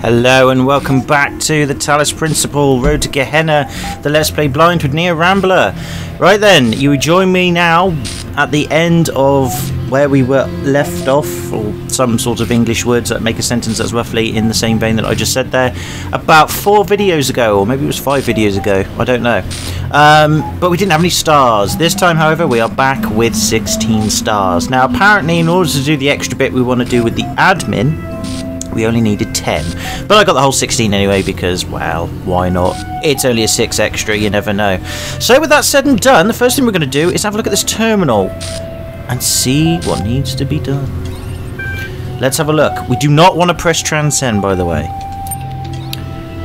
Hello and welcome back to the Talos Principle, Road to Gehenna, the Let's Play Blind with Neo Rambler. Right then, you join me now at the end of where we were left off, or some sort of English words that make a sentence that's roughly in the same vein that I just said there, about 4 videos ago, or maybe it was 5 videos ago, I don't know. But we didn't have any stars. This time, however, we are back with 16 stars. Now, apparently, in order to do the extra bit we want to do with the admin, we only needed 10, but I got the whole 16 anyway because, well, why not? It's only a 6 extra, you never know. So with that said and done, the first thing we're going to do is have a look at this terminal and see what needs to be done. Let's have a look. We do not want to press transcend, by the way.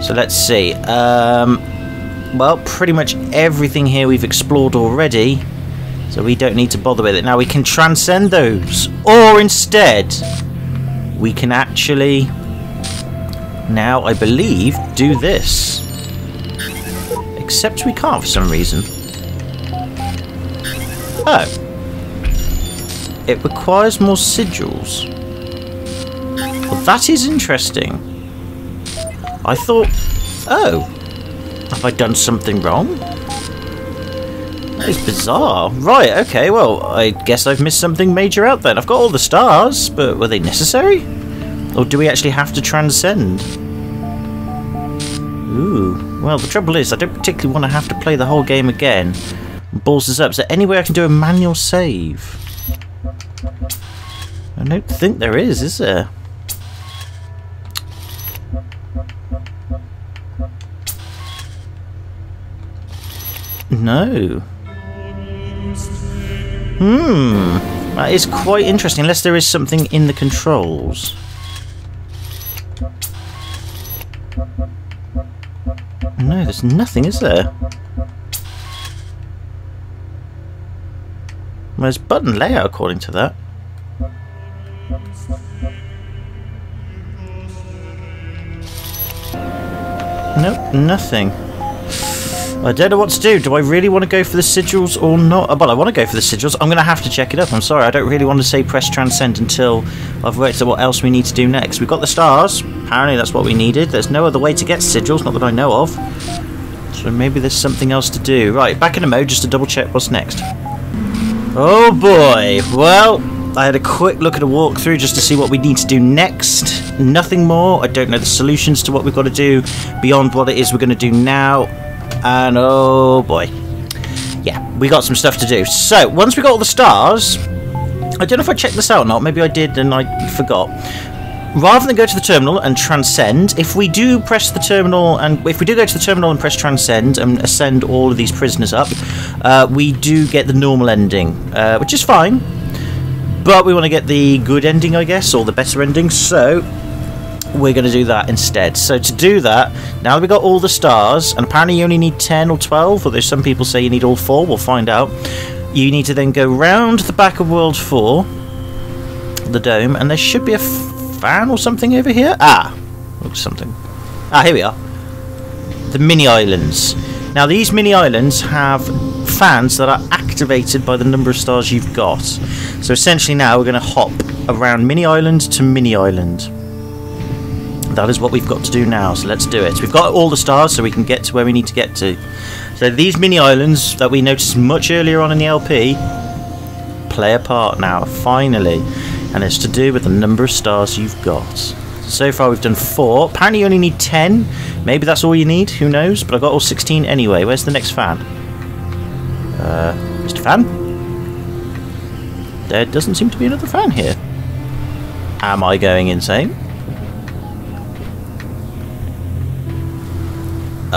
So let's see. Well, pretty much everything here we've explored already, so we don't need to bother with it. Now we can transcend those, or instead we can actually now, I believe, do this. Except we can't for some reason. Oh. It requires more sigils. Well, that is interesting. I thought... Oh. Have I done something wrong? That is bizarre. Right, okay, well, I guess I've missed something major out then. I've got all the stars, but were they necessary? Or do we actually have to transcend? Ooh, well, the trouble is, I don't particularly want to have to play the whole game again. Balls us up. Is there any way I can do a manual save? I don't think there is there? No. That is quite interesting, unless there is something in the controls. No, there's nothing, is there? Well, there's button layout according to that. Nope, nothing. I don't know what to do. Do I really want to go for the sigils or not? Well, I want to go for the sigils. I'm going to have to check it up. I'm sorry, I don't really want to say press transcend until I've worked out what else we need to do next. We've got the stars. Apparently that's what we needed. There's no other way to get sigils, not that I know of. So maybe there's something else to do. Right, back in the mode just to double check what's next. Oh boy. Well, I had a quick look at a walkthrough just to see what we need to do next. Nothing more. I don't know the solutions to what we've got to do beyond what it is we're going to do now. And oh boy, yeah, we got some stuff to do. So once we got all the stars, I don't know if I checked this out or not, maybe I did and I forgot. Rather than go to the terminal and transcend, if we do press the terminal, and if we do go to the terminal and press transcend and ascend all of these prisoners up, we do get the normal ending, which is fine, but we want to get the good ending, I guess, or the better ending, so we're going to do that instead. So to do that, now that we've got all the stars, and apparently you only need 10 or 12, although some people say you need all 4, we'll find out. You need to then go round the back of World 4, the dome, and there should be a fan or something over here. Looks something. Here we are. The mini islands. Now these mini islands have fans that are activated by the number of stars you've got. So essentially now we're going to hop around mini island to mini island. That is what we've got to do now, so let's do it. We've got all the stars, so we can get to where we need to get to. So these mini islands that we noticed much earlier on in the LP play a part now, finally. And it's to do with the number of stars you've got. So far we've done 4. Apparently you only need 10. Maybe that's all you need, who knows? But I got all 16 anyway. Where's the next fan? Mr. Fan? There doesn't seem to be another fan here. Am I going insane?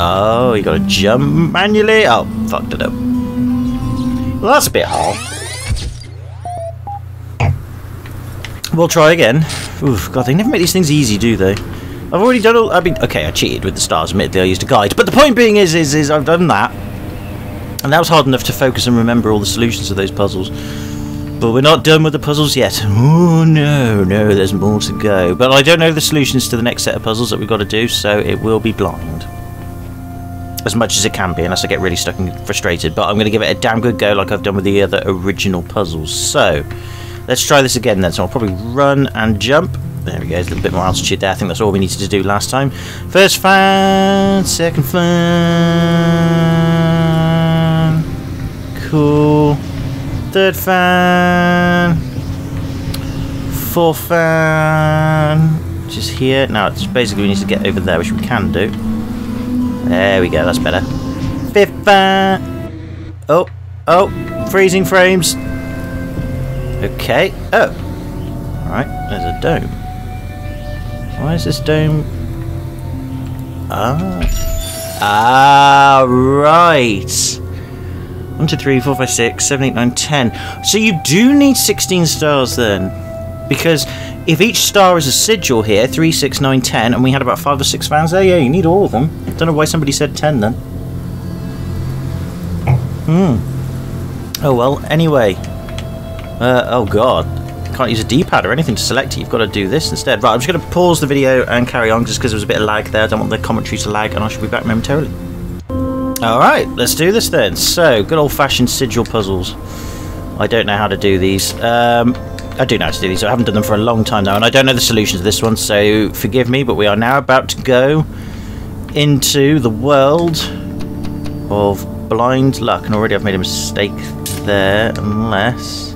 Oh, you gotta jump manually? Oh, fucked it up. Well, that's a bit hard. We'll try again. Oof, God, they never make these things easy, do they? I've already done all... I mean, okay, I cheated with the stars, admittedly, I used a guide. But the point being is I've done that. And that was hard enough to focus and remember all the solutions to those puzzles. But we're not done with the puzzles yet. Oh, no, there's more to go. But I don't know the solutions to the next set of puzzles that we've got to do, so it will be blind. As much as it can be, unless I get really stuck and frustrated. But I'm going to give it a damn good go like I've done with the other original puzzles. So, let's try this again then. So I'll probably run and jump. There we go, there's a little bit more altitude there. I think that's all we needed to do last time. First fan, second fan. Cool. Third fan. Fourth fan. Which is here. Now, it's basically we need to get over there, which we can do. There we go, that's better. Fifth fan. Oh, freezing frames. Okay. Oh. Alright, there's a dome. Why is this dome? Right. 1, 2, 3, 4, 5, 6, 7, 8, 9, 10. So you do need 16 stars then. Because if each star is a sigil here, 3, 6, 9, 10, and we had about 5 or 6 fans there, yeah, you need all of them. Don't know why somebody said 10 then. Oh well, anyway. Oh god. Can't use a D-pad or anything to select it. You've got to do this instead. Right, I'm just going to pause the video and carry on just because there was a bit of lag there. I don't want the commentary to lag, and I shall be back momentarily. Alright, let's do this then. So, good old-fashioned sigil puzzles. I don't know how to do these. I do know how to do these. I haven't done them for a long time now, and I don't know the solution to this one, so forgive me, but we are now about to go into the world of blind luck. And already I've made a mistake there, unless...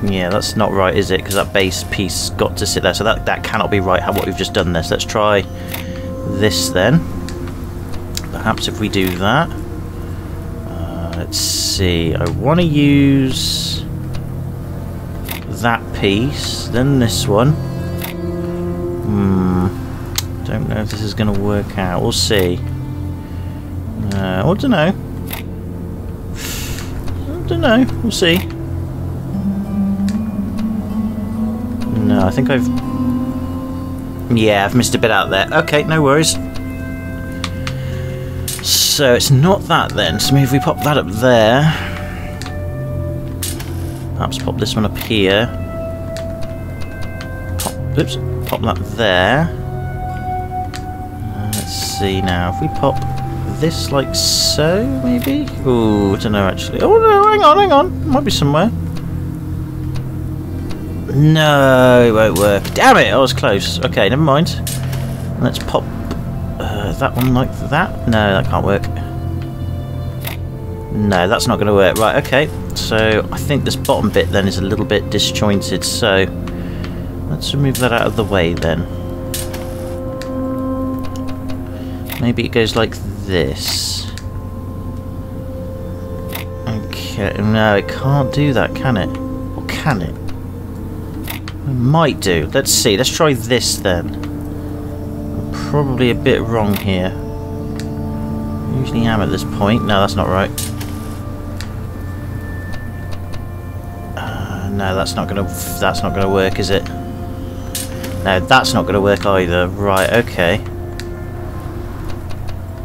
Yeah, that's not right, is it? Because that base piece got to sit there, so that cannot be right, what we've just done this. Let's try this then. Perhaps if we do that. Let's see, I want to use that piece, then this one. Don't know if this is going to work out. We'll see. I don't know. We'll see. No, I think I've... Yeah, I've missed a bit out there. Okay, no worries. So, it's not that then. So maybe if we pop that up there. Perhaps pop this one up here. Pop that there. Let's see now. If we pop this like so, maybe? Ooh, I don't know actually. Oh no, hang on. Might be somewhere. No, it won't work. Damn it, I was close. Okay, never mind. Let's pop that one like that. No, that can't work. No, that's not going to work. Right, okay. So, I think this bottom bit then is a little bit disjointed. So, let's remove that out of the way then. Maybe it goes like this. Okay, no, it can't do that, can it? Or can it? It might do. Let's see. Let's try this then. I'm probably a bit wrong here. I usually am at this point. No, that's not right. No, that's not gonna work, is it? No, that's not gonna work either. Right. Okay.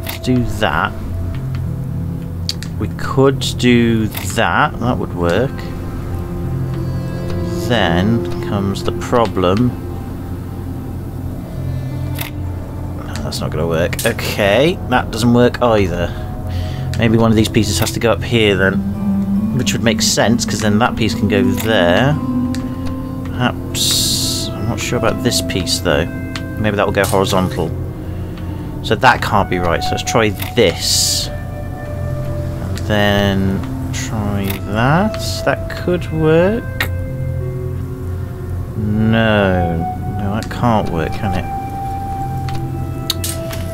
Let's do that. We could do that. That would work. Then comes the problem. No, that's not going to work. Okay, that doesn't work either. Maybe one of these pieces has to go up here then, which would make sense because then that piece can go there. Perhaps I'm not sure about this piece though. Maybe that will go horizontal. So that can't be right. So let's try this, and then try that. That could work. No, that can't work, can it?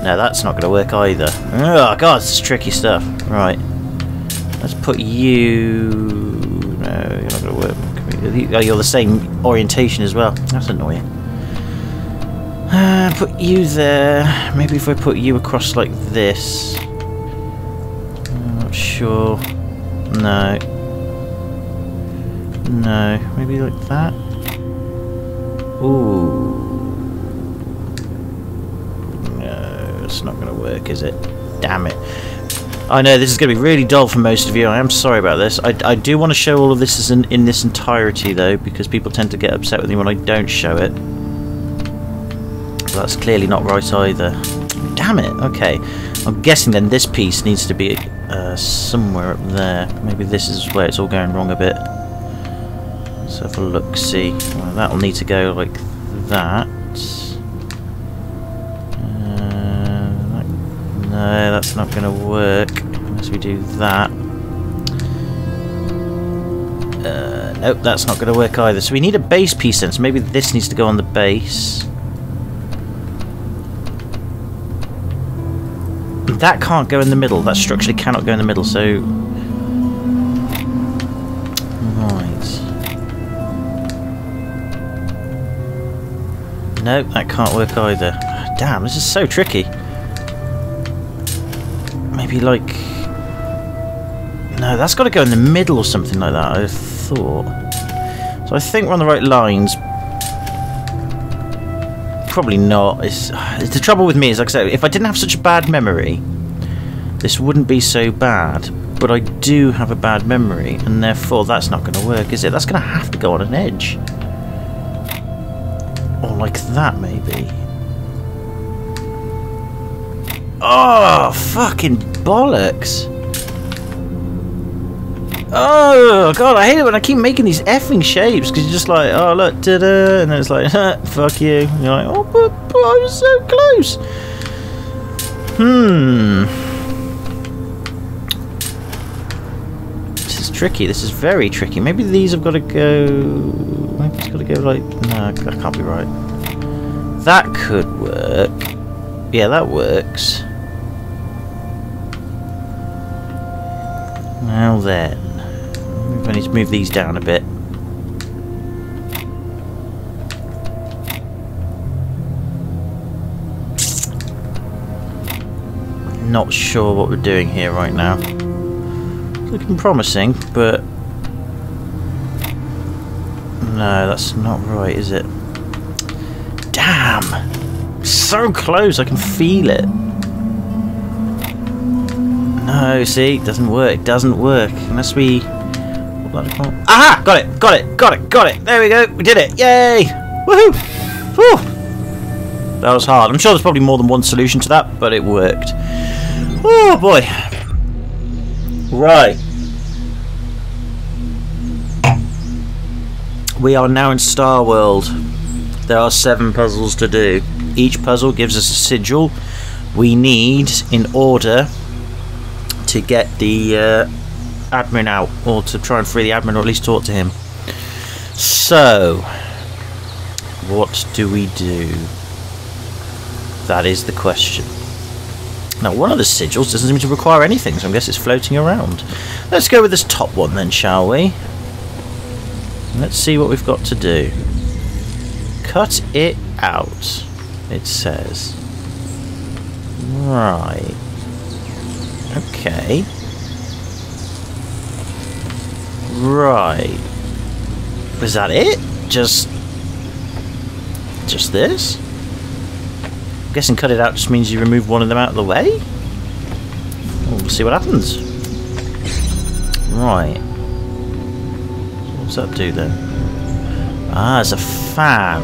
No, that's not going to work either. Oh god, this is tricky stuff. Right, let's put you... No, you're not going to work. Oh, you're the same orientation as well. That's annoying. Put you there. Maybe if I put you across like this. I'm not sure. No. No, maybe like that. Ooh. No, it's not going to work, is it? Damn it. I know this is going to be really dull for most of you. I am sorry about this. I do want to show all of this in this entirety, though, because people tend to get upset with me when I don't show it. But that's clearly not right either. Damn it. Okay. I'm guessing then this piece needs to be somewhere up there. Maybe this is where it's all going wrong a bit. Let's have a look, see. Well, that'll need to go like that. No, that's not going to work unless we do that. Nope, that's not going to work either. So we need a base piece then. So maybe this needs to go on the base. That can't go in the middle. That structurally cannot go in the middle. So, right. Nope, that can't work either. Damn, this is so tricky. Maybe like... No, that's got to go in the middle or something like that, I thought. So I think we're on the right lines. Probably not. It's the trouble with me is, like I said, if I didn't have such a bad memory, this wouldn't be so bad. But I do have a bad memory, and therefore that's not going to work, is it? That's going to have to go on an edge. Or like that, maybe. Oh, fucking bollocks. Oh, God, I hate it when I keep making these effing shapes, because you're just like, oh, look, da-da, and then it's like, fuck you. And you're like, oh, but I was so close. This is tricky. This is very tricky. Maybe these have got to go... Maybe it's got to go like... No, that can't be right. That could work. Yeah, that works. Now then, I need to move these down a bit. Not sure what we're doing here right now. It's looking promising, but no, that's not right, is it? Damn! So close, I can feel it. No, see, it doesn't work. It doesn't work unless we. Aha! Got it! Got it! Got it! Got it! There we go! We did it! Yay! Woohoo! Whew! That was hard. I'm sure there's probably more than one solution to that, but it worked. Oh boy! Right. We are now in Star World. There are 7 puzzles to do. Each puzzle gives us a sigil we need in order to get the admin out, or to try and free the admin, or at least talk to him. So, what do we do? That is the question. Now, one of the sigils doesn't seem to require anything, so I guess it's floating around. Let's go with this top one then, shall we? Let's see what we've got to do. Cut it out, it says. Right. Okay. Right. Was that it? Just this? I'm guessing cut it out just means you remove one of them out of the way? We'll see what happens. Right. What does that do then? Ah, it's a fan.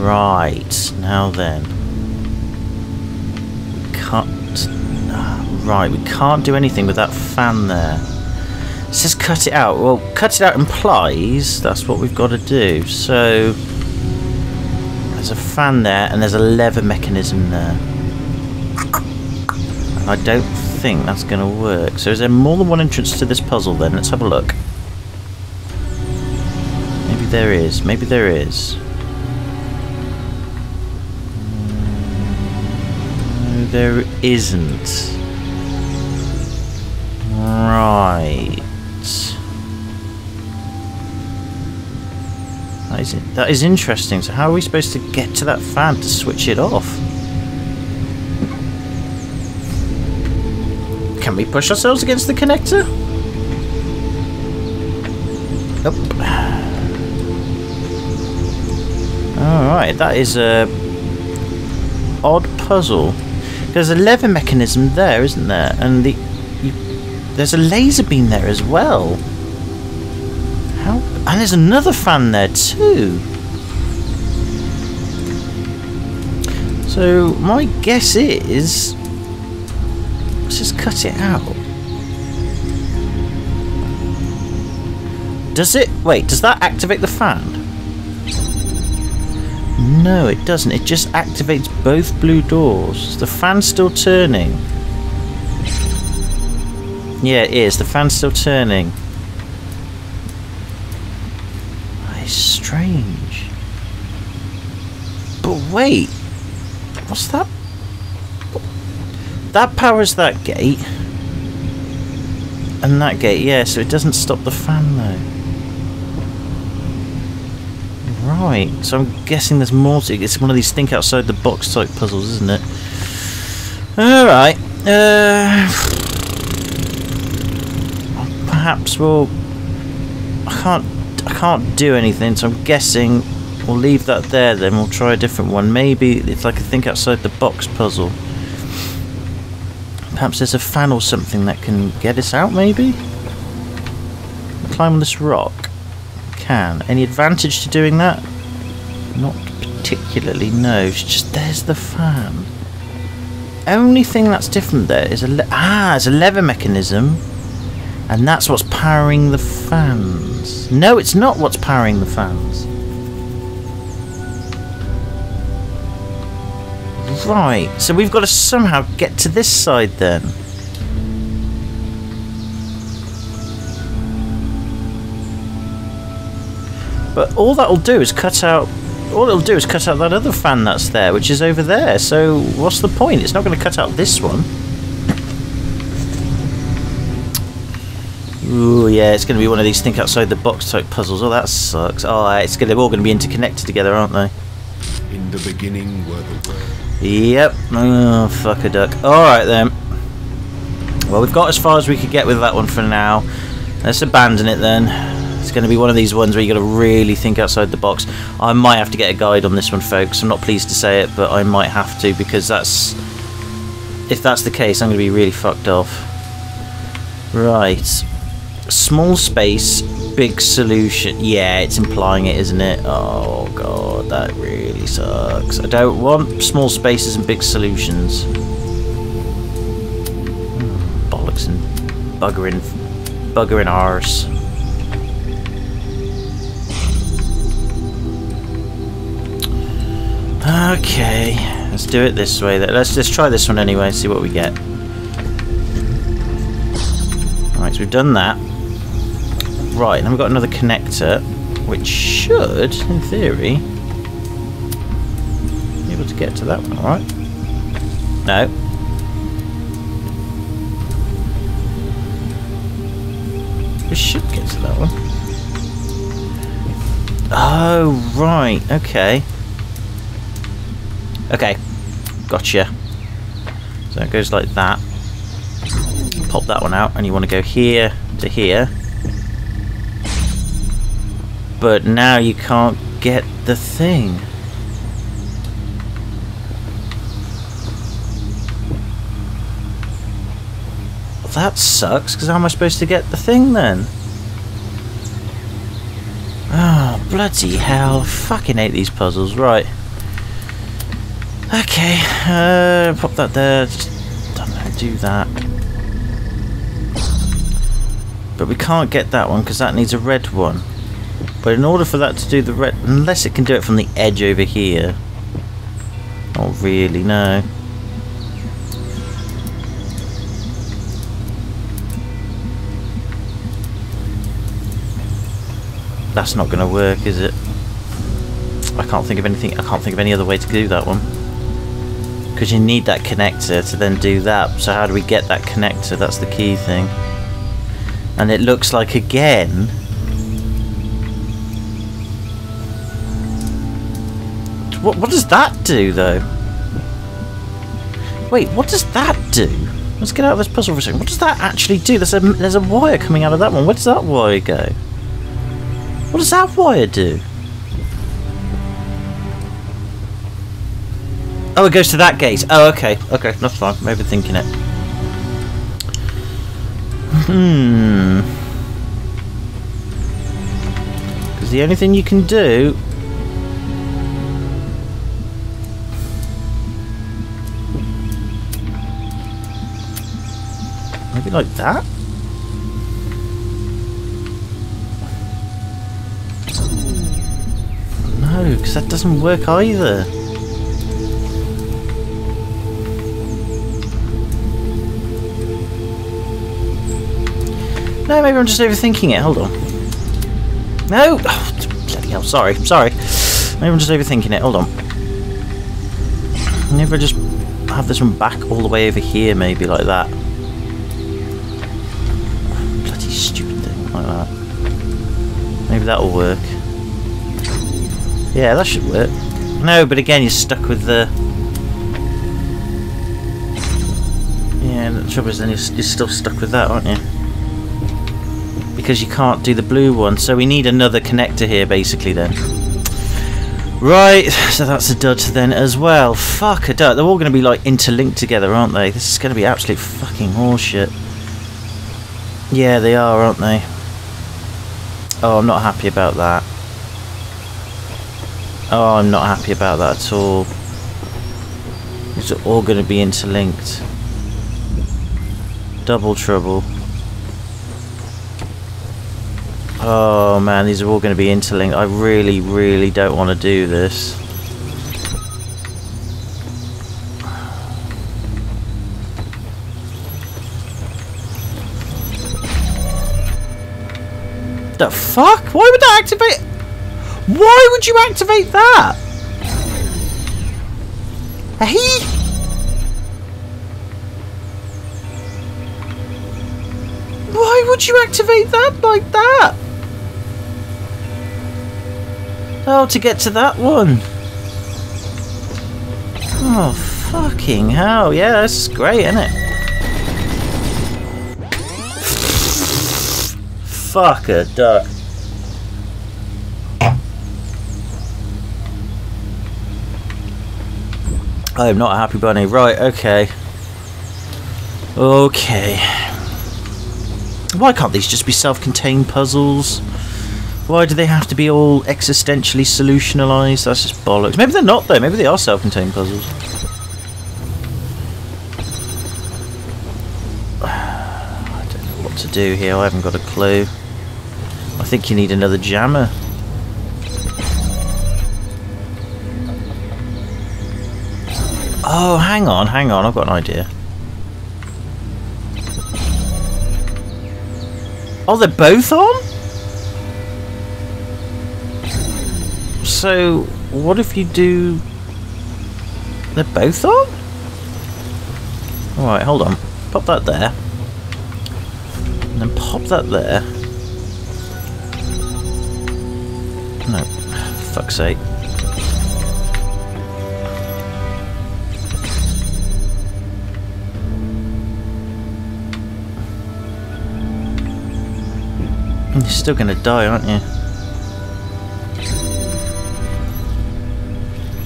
Right. Now then. Right, we can't do anything with that fan there. It says cut it out. Well, cut it out implies that's what we've got to do. So there's a fan there and there's a lever mechanism there. And I don't think that's going to work. So is there more than one entrance to this puzzle then? Let's have a look. Maybe there is. Maybe there is. No, there isn't. Right. That is interesting. So how are we supposed to get to that fan to switch it off? Can we push ourselves against the connector? Nope. Alright, that is a odd puzzle. There's a lever mechanism there, isn't there? And there's a laser beam there as well. How? And there's another fan there too. So my guess is, let's just cut it out. Does it? Wait, does that activate the fan? No, it doesn't. It just activates both blue doors. The fan's still turning. Yeah, it is. The fan's still turning. That is strange. But wait. What's that? That powers that gate. And that gate, yeah, so it doesn't stop the fan though. Right, so I'm guessing there's more to it. It's one of these think outside the box type puzzles, isn't it? Alright. Perhaps we'll... I can't do anything, so I'm guessing we'll leave that there then. We'll try a different one. Maybe it's like a think outside the box puzzle. Perhaps there's a fan or something that can get us out, maybe? Climb on this rock. Can. Any advantage to doing that? Not particularly, no. It's just there's the fan. Only thing that's different there is it's a lever mechanism, and that's what's powering the fans. No, it's not what's powering the fans. Right, so we've got to somehow get to this side then. But all that'll do is cut out... All it'll do is cut out that other fan that's there, which is over there. So what's the point? It's not going to cut out this one. Ooh, yeah, it's going to be one of these think outside the box type puzzles. Oh, that sucks. Oh, they're all going to be interconnected together, aren't they? In the beginning were the world. Yep. Oh, fuck a duck. Alright then. Well, we've got as far as we could get with that one for now. Let's abandon it then. It's going to be one of these ones where you got to really think outside the box. I might have to get a guide on this one, folks. I'm not pleased to say it, but I might have to, because if that's the case, I'm going to be really fucked off. Right. Small space, big solution. Yeah, it's implying it, isn't it? Oh god, that really sucks. I don't want small spaces and big solutions. Bollocks and buggering arse. Okay, let's do it this way. Let's just try this one anyway and see what we get. Alright, so we've done that. Right, then we've got another connector, which should, in theory, be able to get to that one, alright? No. We should get to that one. Oh, right, okay. Okay, gotcha. So it goes like that. Pop that one out, and you want to go here to here. But now you can't get the thing. Well, that sucks, because how am I supposed to get the thing then? Oh, bloody hell. Fucking hate these puzzles. Right. Okay. Pop that there. Just don't know, do that. But we can't get that one, because that needs a red one. But in order for that to do the red... Unless it can do it from the edge over here. Oh, really? No. That's not going to work, is it? I can't think of anything. I can't think of any other way to do that one. Because you need that connector to then do that. So how do we get that connector? That's the key thing. And it looks like, again... What does that do, though? Wait, what does that do? Let's get out of this puzzle for a second. What does that actually do? There's a wire coming out of that one. Where does that wire go? What does that wire do? Oh, it goes to that gate. Oh, okay. Okay, that's fine. I'm overthinking it. Because the only thing you can do... Maybe like that? No, because that doesn't work either. No, maybe I'm just overthinking it. Hold on. No! Oh, bloody hell, sorry. I'm sorry. Maybe I'm just overthinking it. Hold on. Maybe I just have this one back all the way over here, maybe, like that. Bloody stupid thing, like that. Maybe that'll work. Yeah, that should work. No, but again, you're stuck with the... Yeah, the trouble is then you're still stuck with that, aren't you? Because you can't do the blue one, so we need another connector here, basically, then. Right, so that's a dud then as well. Fuck a dud. They're all going to be, like, interlinked together, aren't they? This is going to be absolute fucking horseshit. Yeah, they are, aren't they? Oh, I'm not happy about that. Oh, I'm not happy about that at all. These are all going to be interlinked. Double trouble. Oh man, these are all going to be interlinked. I really, really don't want to do this. The fuck? Why would that activate? Why would you activate that? Hey? Why would you activate that like that? Oh, to get to that one. Oh, fucking hell. Yeah, this is great, isn't it? Fuck a duck. I am not a happy bunny. Right, okay. Okay. Why can't these just be self-contained puzzles? Why do they have to be all existentially solutionalized? That's just bollocks. Maybe they're not though. Maybe they are self-contained puzzles. I don't know what to do here. I haven't got a clue. I think you need another jammer. Oh, hang on. I've got an idea. Oh, they're both on? So, what if you do... They're both on? Alright, hold on. Pop that there. And then pop that there. No. Fuck's sake. You're still gonna die, aren't you?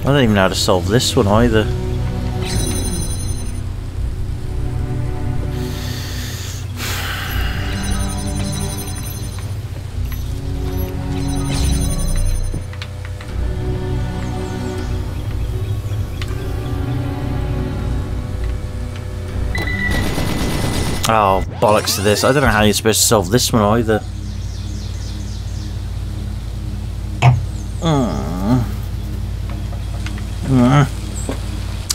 I don't even know how to solve this one either. Oh, bollocks to this. I don't know how you're supposed to solve this one either.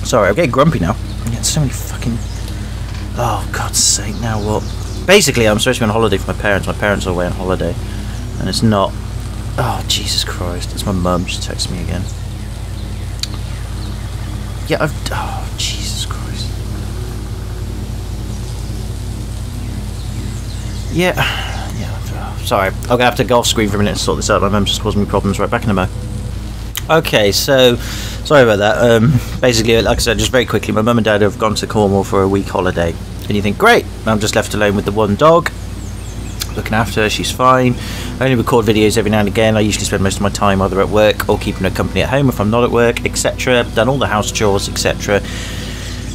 Sorry, I'm getting grumpy now. I'm getting so many fucking... Oh, God's sake, now what? Basically, I'm supposed to be on holiday for my parents. My parents are away on holiday. And it's not... Oh, Jesus Christ. It's my mum. She texted me again. Yeah, Oh, Jesus Christ. Yeah. Yeah. Sorry. I'm going to have to go off screen for a minute and sort this out. My mum's just causing me problems. Right, back in a mo. Okay, so sorry about that. Basically, like I said, just very quickly, my mum and dad have gone to Cornwall for a week holiday, and you think, great, I'm just left alone with the one dog, looking after her. She's fine. I only record videos every now and again. I usually spend most of my time either at work or keeping her company at home if I'm not at work, etc. I've done all the house chores, etc.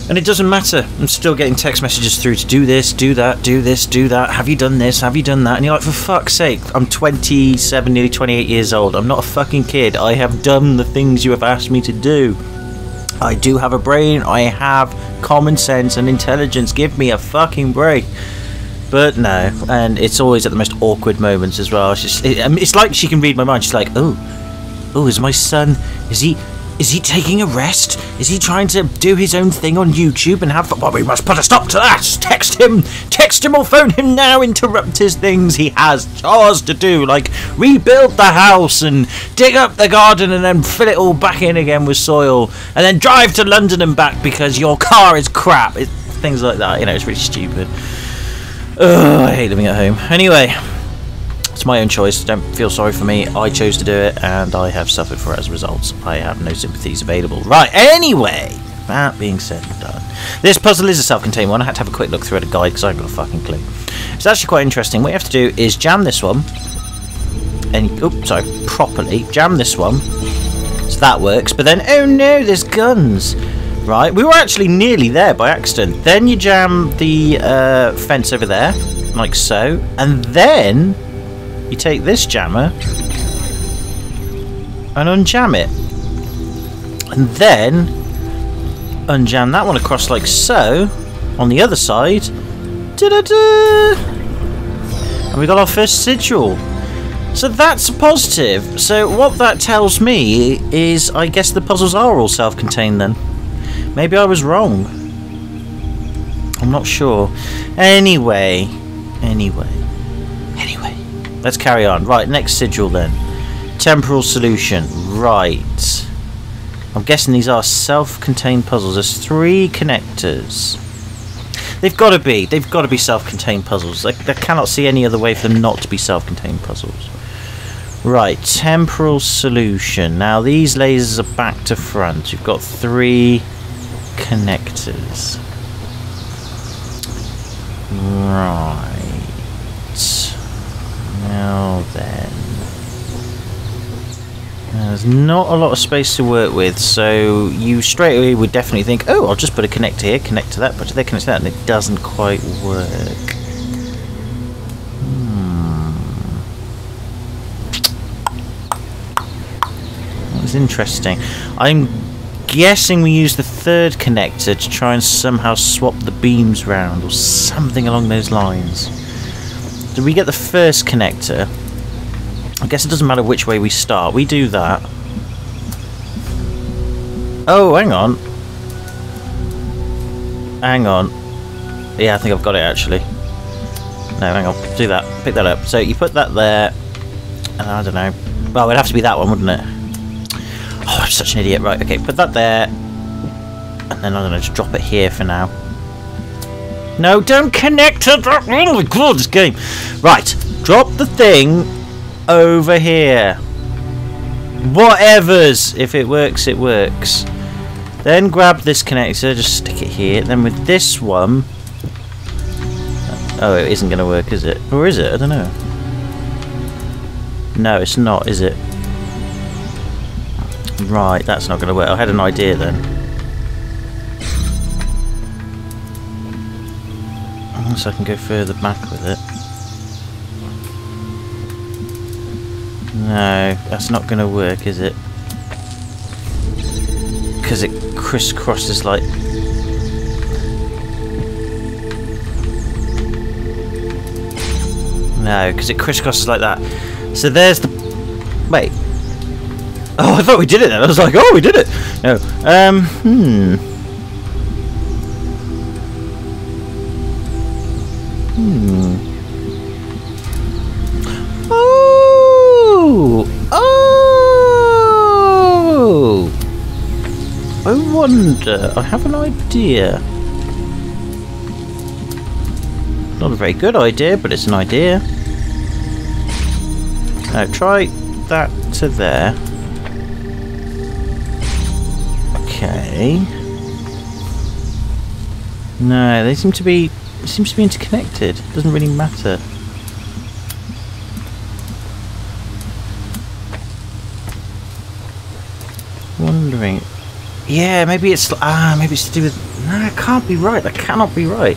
And it doesn't matter. I'm still getting text messages through to do this, do that, do this, do that. Have you done this? Have you done that? And you're like, for fuck's sake, I'm 27, nearly 28 years old. I'm not a fucking kid. I have done the things you have asked me to do. I do have a brain. I have common sense and intelligence. Give me a fucking break. But no. And it's always at the most awkward moments as well. It's like she can read my mind. She's like, oh, Oh, is my son... Is he taking a rest? Is he trying to do his own thing on YouTube and have... Well, we must put a stop to that! Text him or phone him now, interrupt his things. He has chores to do, like rebuild the house and dig up the garden and then fill it all back in again with soil and then drive to London and back because your car is crap. Things like that, you know, it's really stupid. Ugh, I hate living at home. Anyway, it's my own choice. Don't feel sorry for me. I chose to do it, and I have suffered for it as a result. I have no sympathies available. Right, anyway, that being said and done. This puzzle is a self-contained one. I had to have a quick look through at a guide because I haven't got a fucking clue. It's actually quite interesting. What you have to do is jam this one. And, properly. Jam this one. So that works. But then, oh no, there's guns. Right, we were actually nearly there by accident. Then you jam the fence over there, like so. And then... you take this jammer and unjam it, and then unjam that one across like so on the other side. Da-da-da! And we got our first sigil. So that's a positive. So what that tells me is I guess the puzzles are all self-contained then. Maybe I was wrong. I'm not sure. Anyway. Let's carry on. Right, next sigil then. Temporal solution. Right. I'm guessing these are self-contained puzzles. There's 3 connectors. They've got to be self-contained puzzles. I cannot see any other way for them not to be self-contained puzzles. Right, temporal solution. Now these lasers are back to front. You've got 3 connectors. Right. Now then, there's not a lot of space to work with, so you straight away would definitely think, oh, I'll just put a connector here, connect to that, put it there, connect to that, and it doesn't quite work. That was interesting. I'm guessing we use the 3rd connector to try and somehow swap the beams round, or something along those lines. Do we get the 1st connector? I guess it doesn't matter which way we start. We do that. Oh, hang on. Hang on. Yeah, I think I've got it actually. No, hang on. Do that. Pick that up. So you put that there. And I don't know. Well, it'd have to be that one, wouldn't it? Oh, I'm such an idiot. Right, okay. Put that there. And then I don't know, just drop it here for now. No, don't connect to that. Oh my god, this game. Right, drop the thing over here. Whatevers. If it works, it works. Then grab this connector, just stick it here. Then with this one... oh, it isn't going to work, is it? Or is it? I don't know. No, it's not, is it? Right, that's not going to work. I had an idea then. So I can go further back with it. No, that's not going to work, is it? Because it crisscrosses like... no, because it crisscrosses like that. So there's the... wait. Oh, I thought we did it then. I was like, oh, we did it. No. Oh! I wonder. I have an idea. Not a very good idea, but it's an idea. Now try that to there. Okay. No, they seem to be. It seems to be interconnected. Doesn't really matter. Wondering. Yeah, maybe it's to do with. No, it can't be right. That cannot be right.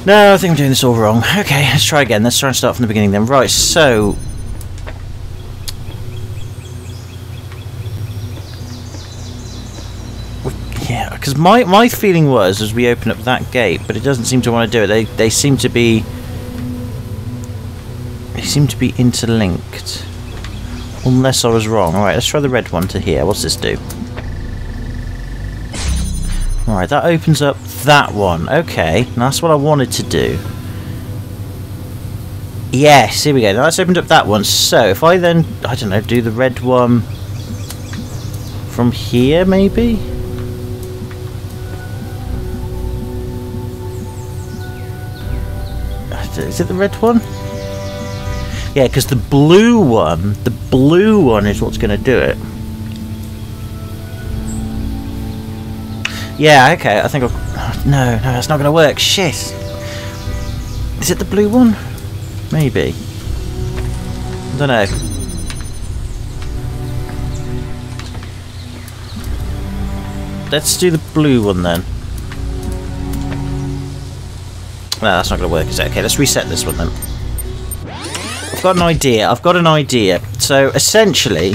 No, I think I'm doing this all wrong. Okay, let's try again. Let's try and start from the beginning then. Right, so... yeah, because my feeling was as we open up that gate, but it doesn't seem to want to do it. They seem to be seem to be interlinked. Unless I was wrong. Alright, let's try the red one to here. What's this do? Alright, that opens up that one. Okay, that's what I wanted to do. Yes, here we go. Now that's opened up that one. So, if I then, I don't know, do the red one from here, maybe? Is it the red one? Yeah, because the blue one is what's going to do it. Yeah, okay, I think I've... No, that's not going to work. Shit. Is it the blue one? Maybe. I don't know. Let's do the blue one then. No, that's not going to work, is it? Okay, let's reset this one then. I've got an idea. So, essentially,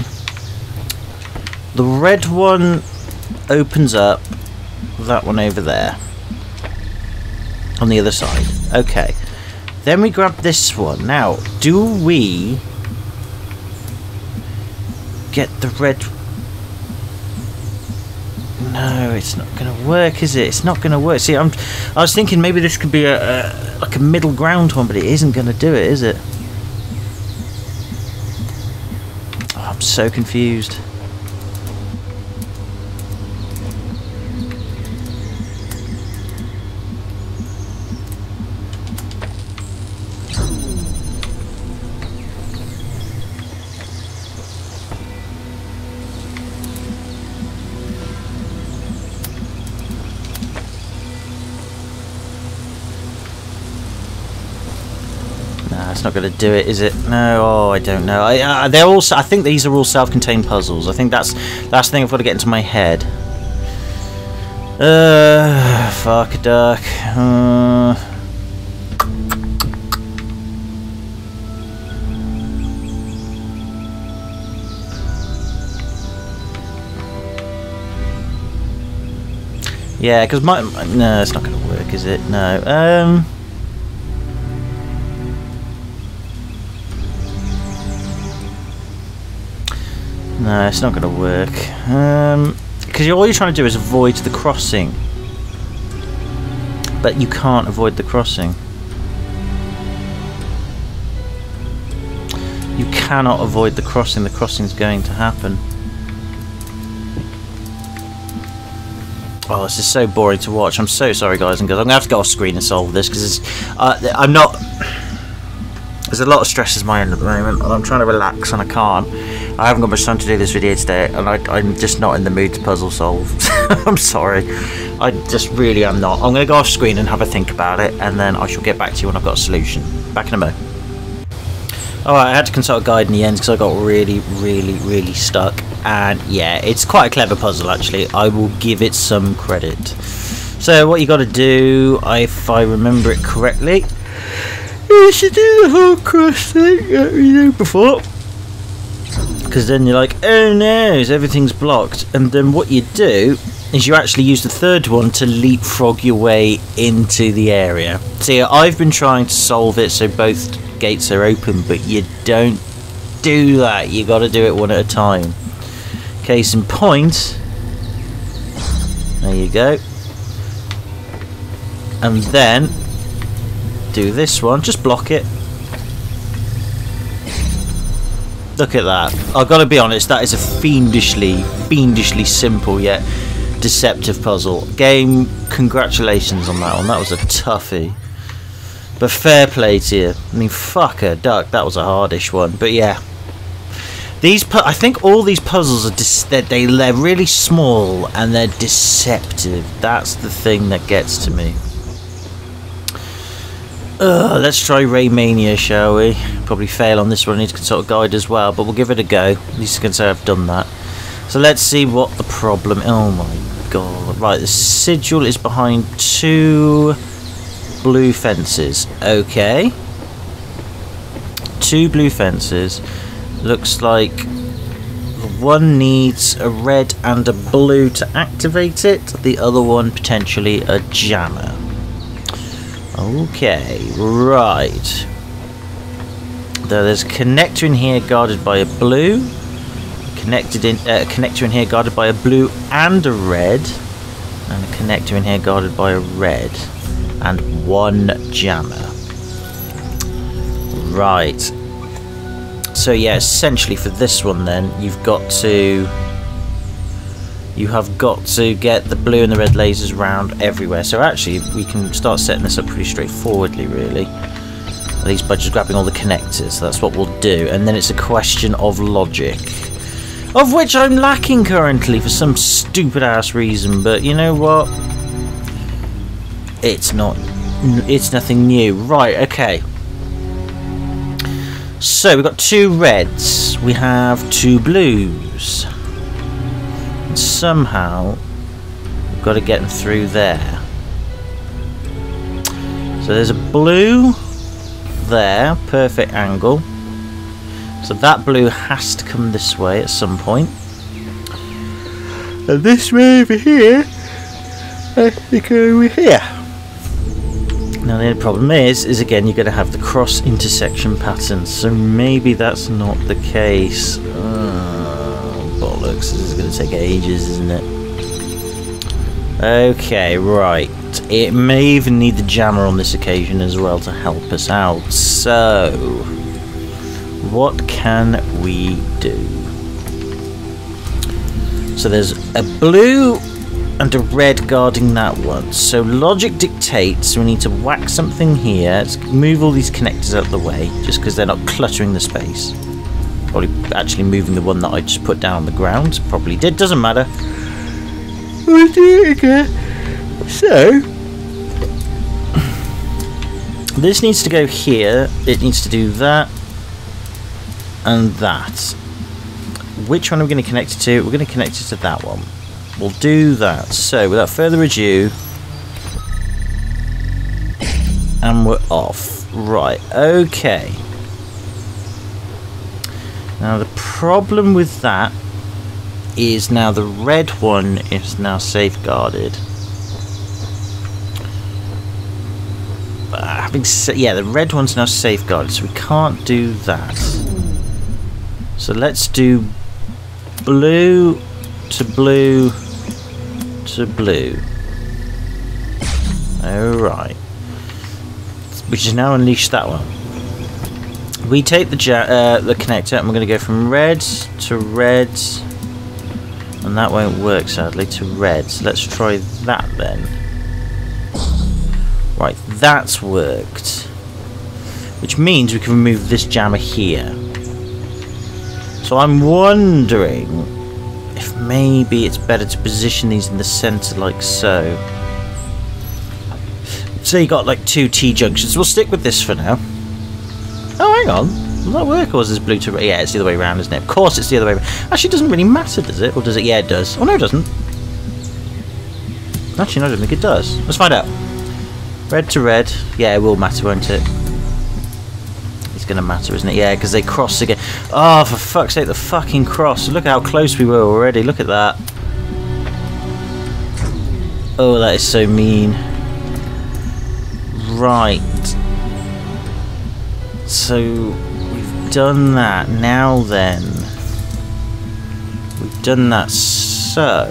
the red one opens up that one over there. On the other side. Okay. Then we grab this one. Now, do we get the red... No, it's not going to work, is it? It's not going to work. See, I was thinking maybe this could be like a middle ground one, but it isn't going to do it, is it? Oh, I'm so confused. It's not going to do it, is it? No, oh, I don't know. They're all. I think these are all self-contained puzzles. I think that's the thing I've got to get into my head. Fuck a duck. Yeah, because no, it's not going to work, is it? No. No, it's not going to work. Because all you're trying to do is avoid the crossing. But you can't avoid the crossing. You cannot avoid the crossing. The crossing's going to happen. Oh, this is so boring to watch. I'm so sorry, guys and girls. I'm going to have to go off screen and solve this because I'm not... There's a lot of stress in my end at the moment, and I'm trying to relax, and I can't. I haven't got much time to do this video today, and I'm just not in the mood to puzzle solve. I'm sorry. I just really am not. I'm going to go off screen and have a think about it, and then I shall get back to you when I've got a solution. Back in a mo. Alright, I had to consult a guide in the end because I got really stuck. And yeah, it's quite a clever puzzle actually. I will give it some credit. So what you got to do, if I remember it correctly, you should do the whole cross thing that we did before. Because then you're like, oh no, everything's blocked. And then what you do is you actually use the third one to leapfrog your way into the area. See, I've been trying to solve it so both gates are open, but you don't do that. You got to do it one at a time. Case in point, there you go. And then do this one, just block it. Look at that. I've got to be honest, that is a fiendishly simple yet deceptive puzzle. Game, congratulations on that one. That was a toughie. But fair play to you. I mean, fuck a duck, that was a hardish one. But yeah. I think all these puzzles are they're really small and they're deceptive. That's the thing that gets to me. Let's try Raymania, shall we? Probably fail on this one. I need to consult a guide as well, but we'll give it a go. At least I can say I've done that. So let's see what the problem... Oh my god. Right, the sigil is behind 2 blue fences. Okay. 2 blue fences. Looks like one needs a red and a blue to activate it. The other one potentially a jammer. Okay, right. There's a connector in here guarded by a blue. Connector in here guarded by a blue and a red. And a connector in here guarded by a red. And one jammer. Right. So yeah, essentially for this one then, you have got to get the blue and the red lasers round everywhere. So actually, we can start setting this up pretty straightforwardly, really. At least by just grabbing all the connectors. So that's what we'll do. And then it's a question of logic. Of which I'm lacking currently for some stupid ass reason. But you know what? It's nothing new. Right, okay. So we've got 2 reds. We have 2 blues. And somehow we've got to get them through there. So there's a blue there, perfect angle. So that blue has to come this way at some point. And this way over here, I think over here. Now the only problem is again you're going to have the cross intersection pattern. So maybe that's not the case. Bollocks! This is going to take ages, isn't it? Okay, right. It may even need the jammer on this occasion as well to help us out. So, what can we do? So there's a blue and a red guarding that one. So logic dictates we need to whack something here. Let's move all these connectors out of the way, just because they're not cluttering the space. Probably actually moving the one that I just put down on the ground. Probably did, doesn't matter. We'll do it again. So, this needs to go here. It needs to do that and that. Which one are we going to connect it to? We're going to connect it to that one. We'll do that. So, without further ado, and we're off. Right, okay. Now the problem with that is now the red one is now safeguarded. Yeah, the red one's now safeguarded, so we can't do that. So let's do blue to blue to blue. Alright. Which has now unleashed that one. We take the connector and we're going to go from red to red, and that won't work sadly, to red. So let's try that then. Right, that's worked, which means we can remove this jammer here. So I'm wondering if maybe it's better to position these in the center like so. So you got like 2 T-junctions. We'll stick with this for now. Oh, hang on. Will that work, or is this blue to red? Yeah, it's the other way around, isn't it? Of course it's the other way around. Actually, it doesn't really matter, does it? Or does it? Yeah, it does. Oh, no, it doesn't. Actually, no, I don't think it does. Let's find out. Red to red. Yeah, it will matter, won't it? It's going to matter, isn't it? Yeah, because they cross again. Oh, for fuck's sake, the fucking cross. Look how close we were already. Look at that. Oh, that is so mean. Right. So we've done that. Now then, we've done that. So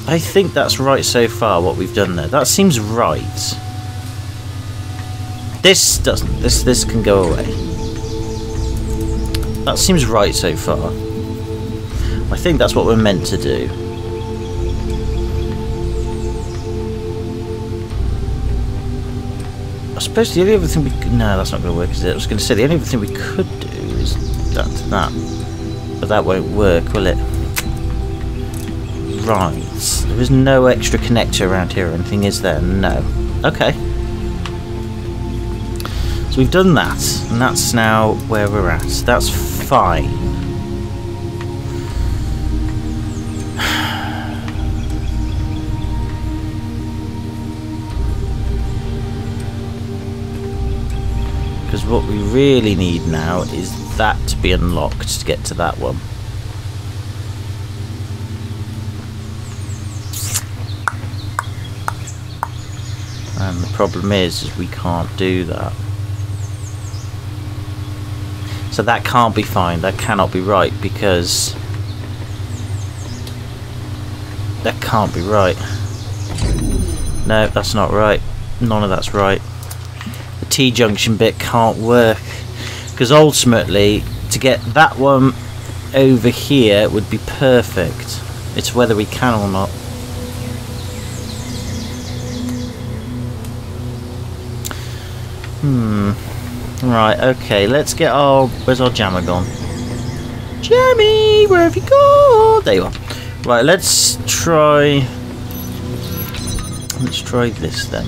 I think that's right so far. What we've done there, that seems right. This doesn't. This can go away. That seems right so far. I think that's what we're meant to do. I suppose the only other thing we could... No, that's not going to work, is it? I was going to say the only other thing we could do is that to that. But that won't work, will it? Right. There is no extra connector around here or anything, is there? No. Okay. So we've done that. And that's now where we're at. That's fine. Because what we really need now is that to be unlocked to get to that one. And the problem is we can't do that. So that can't be fine. That cannot be right, because that can't be right. No, that's not right. None of that's right. The T-junction bit can't work, because ultimately to get that one over here would be perfect. It's whether we can or not. Right, okay, let's get our... Where's our jammer gone? Jammy, where have you gone? There you are. Right, let's try this then.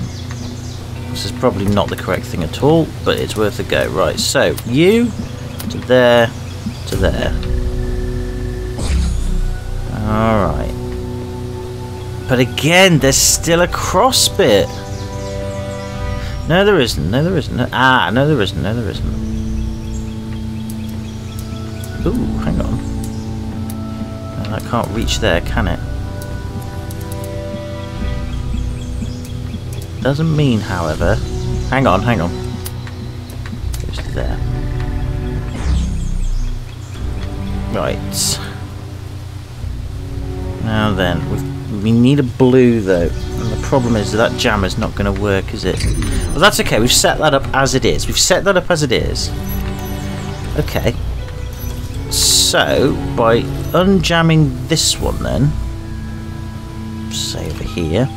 This is probably not the correct thing at all, but it's worth a go. Right, so you to there to there. Alright. But again, there's still a cross bit. No, there isn't. No, there isn't. No, no, there isn't. No, there isn't. Ooh, hang on. No, that can't reach there, can it? Doesn't mean, however... Hang on, hang on. Goes to there. Right. Now then, we need a blue, though. And the problem is that jammer's not going to work, is it? Well, that's okay. We've set that up as it is. We've set that up as it is. Okay. So, by unjamming this one, then... Say over here.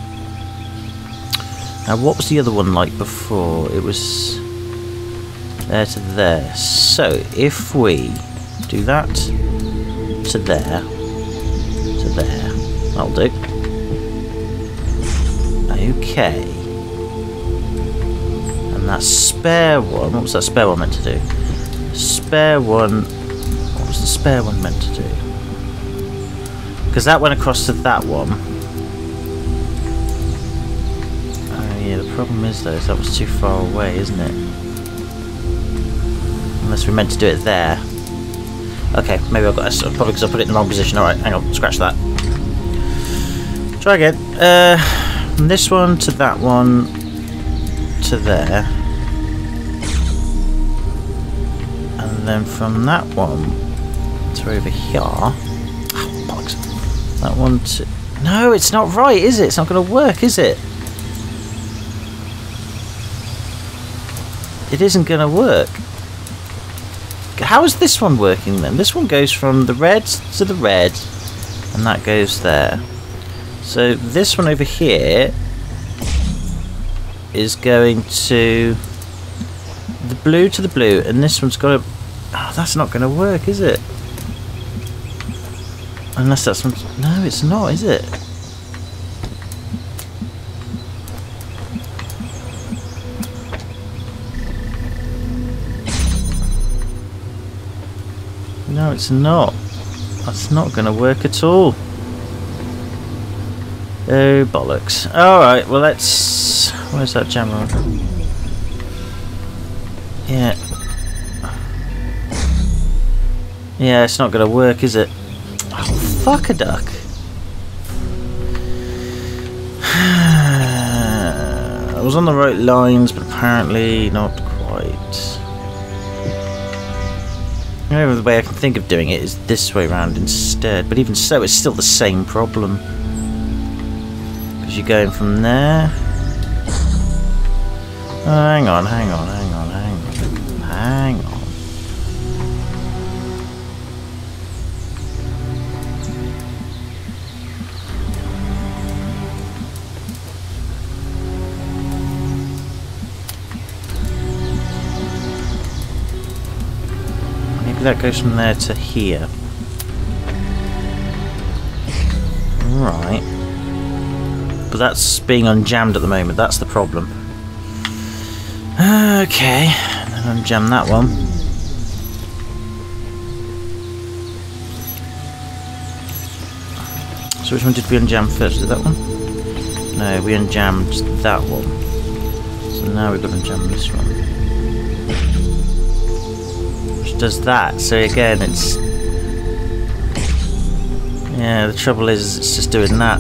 Now, what was the other one like before? It was there to there. So, if we do that to there, to there, that'll do. Okay. And that spare one, what was that spare one meant to do? Spare one, what was the spare one meant to do? Because that went across to that one. Yeah, the problem is though, that was too far away, isn't it? Unless we meant to do it there. Okay, maybe I've got this. Probably because I put it in the wrong position. Alright, hang on, scratch that. Try again. From this one to that one to there. And then from that one to over here. Oh, bollocks. That one to... No, it's not right, is it? It's not going to work, is it? It isn't going to work. How is this one working then? This one goes from the red to the red, and that goes there. So this one over here is going to the blue to the blue, and this one's got to... Oh, that's not going to work, is it? Unless that's... No, it's not, is it? No, it's not. That's not going to work at all. Oh, bollocks. Alright, well, let's... Where's that jammer? Yeah. Yeah, it's not going to work, is it? Oh, fuck a duck. I was on the right lines, but apparently not quite. The only way I can think of doing it is this way round instead, but even so, it's still the same problem. Because you're going from there. Oh, hang on, hang on, hang on, hang on, hang on. That goes from there to here. Right. But that's being unjammed at the moment, that's the problem. Okay, and then unjam that one. So which one did we unjam first? Did that one? No, we unjammed that one. So now we've got to unjam this one. Does that, so again it's... Yeah, the trouble is it's just doing that.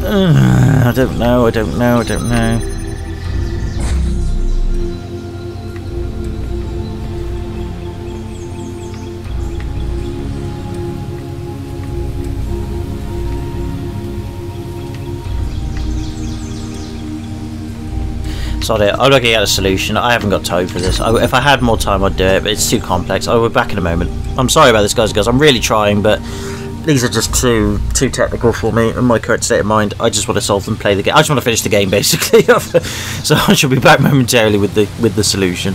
I don't know, I don't know, I don't know. Sorry, I'm looking at a solution. I haven't got time for this. If I had more time, I'd do it, but it's too complex. I'll be back in a moment. I'm sorry about this, guys and girls. I'm really trying, but these are just too technical for me in my current state of mind. I just want to solve them, play the game. I just want to finish the game, basically. So I shall be back momentarily with the solution.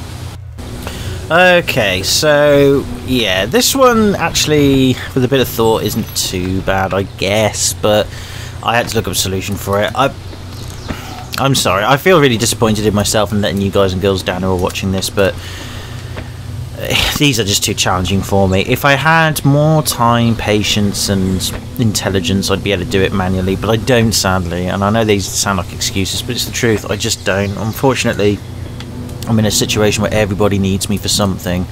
Okay, so yeah, this one actually, with a bit of thought, isn't too bad, I guess. But I had to look up a solution for it. I'm sorry. I feel really disappointed in myself and letting you guys and girls down who are watching this, but these are just too challenging for me. If I had more time, patience and intelligence, I'd be able to do it manually, but I don't, sadly. And I know these sound like excuses, but it's the truth. I just don't. Unfortunately, I'm in a situation where everybody needs me for something.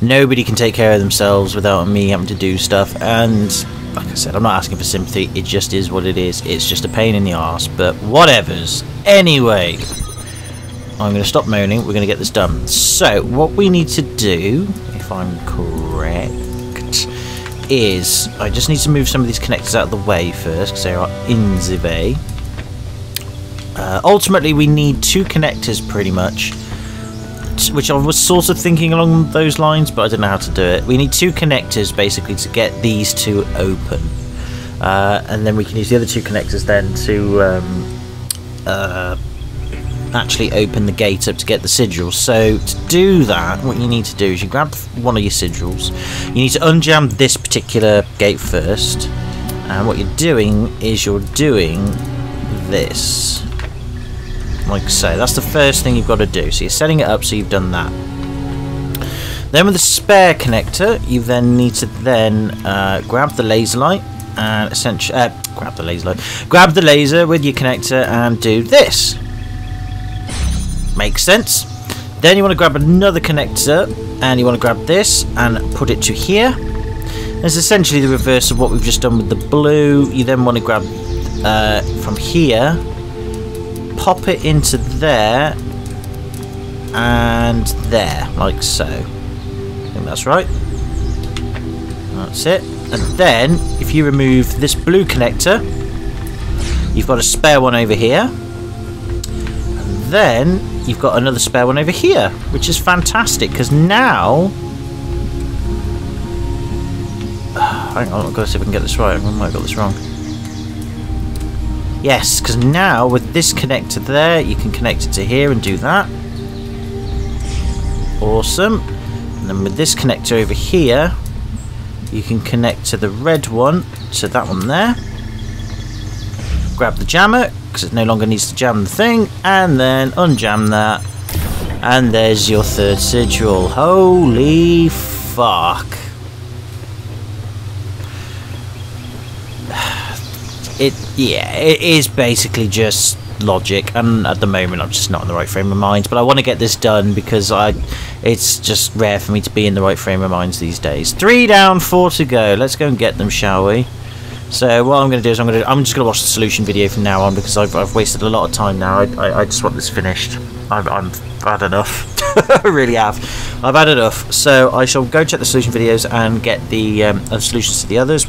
Nobody can take care of themselves without me having to do stuff, and like I said, I'm not asking for sympathy. It just is what it is. It's just a pain in the arse, but whatevers. Anyway, I'm going to stop moaning. We're going to get this done. So what we need to do, if I'm correct, is I just need to move some of these connectors out of the way first, because they are in the way. Ultimately, we need 2 connectors pretty much, which I was sort of thinking along those lines, but I don't know how to do it. We need 2 connectors basically to get these 2 open, and then we can use the other 2 connectors then to actually open the gate up to get the sigils. So to do that, what you need to do is you grab one of your sigils. You need to unjam this particular gate first, and what you're doing is you're doing this. Like so, that's the first thing you've got to do. So you're setting it up, so you've done that. Then with the spare connector, you then need to then grab the laser light and essentially grab the laser with your connector and do this. Makes sense. Then you want to grab another connector and you want to grab this and put it to here. It's essentially the reverse of what we've just done with the blue. You then want to grab from here, pop it into there and there, like so. I think that's right. That's it. And then if you remove this blue connector, you've got a spare one over here, and then you've got another spare one over here, which is fantastic, because now hang on, I've got to see if I can get this right. I might have got this wrong. Yes, because now with this connector there, you can connect it to here and do that. Awesome. And then with this connector over here, you can connect to the red one, to that one there. Grab the jammer, because it no longer needs to jam the thing, and then unjam that. And there's your 3rd sigil. Holy fuck. It is basically just logic, and at the moment I'm just not in the right frame of mind, but I want to get this done because it's just rare for me to be in the right frame of mind these days. 3 down, 4 to go. Let's go and get them, shall we? So what I'm going to do is I'm just going to watch the solution video from now on, because I've wasted a lot of time now. I just want this finished. I've had enough. I really have. I've had enough. So I shall go check the solution videos and get the solutions to the others.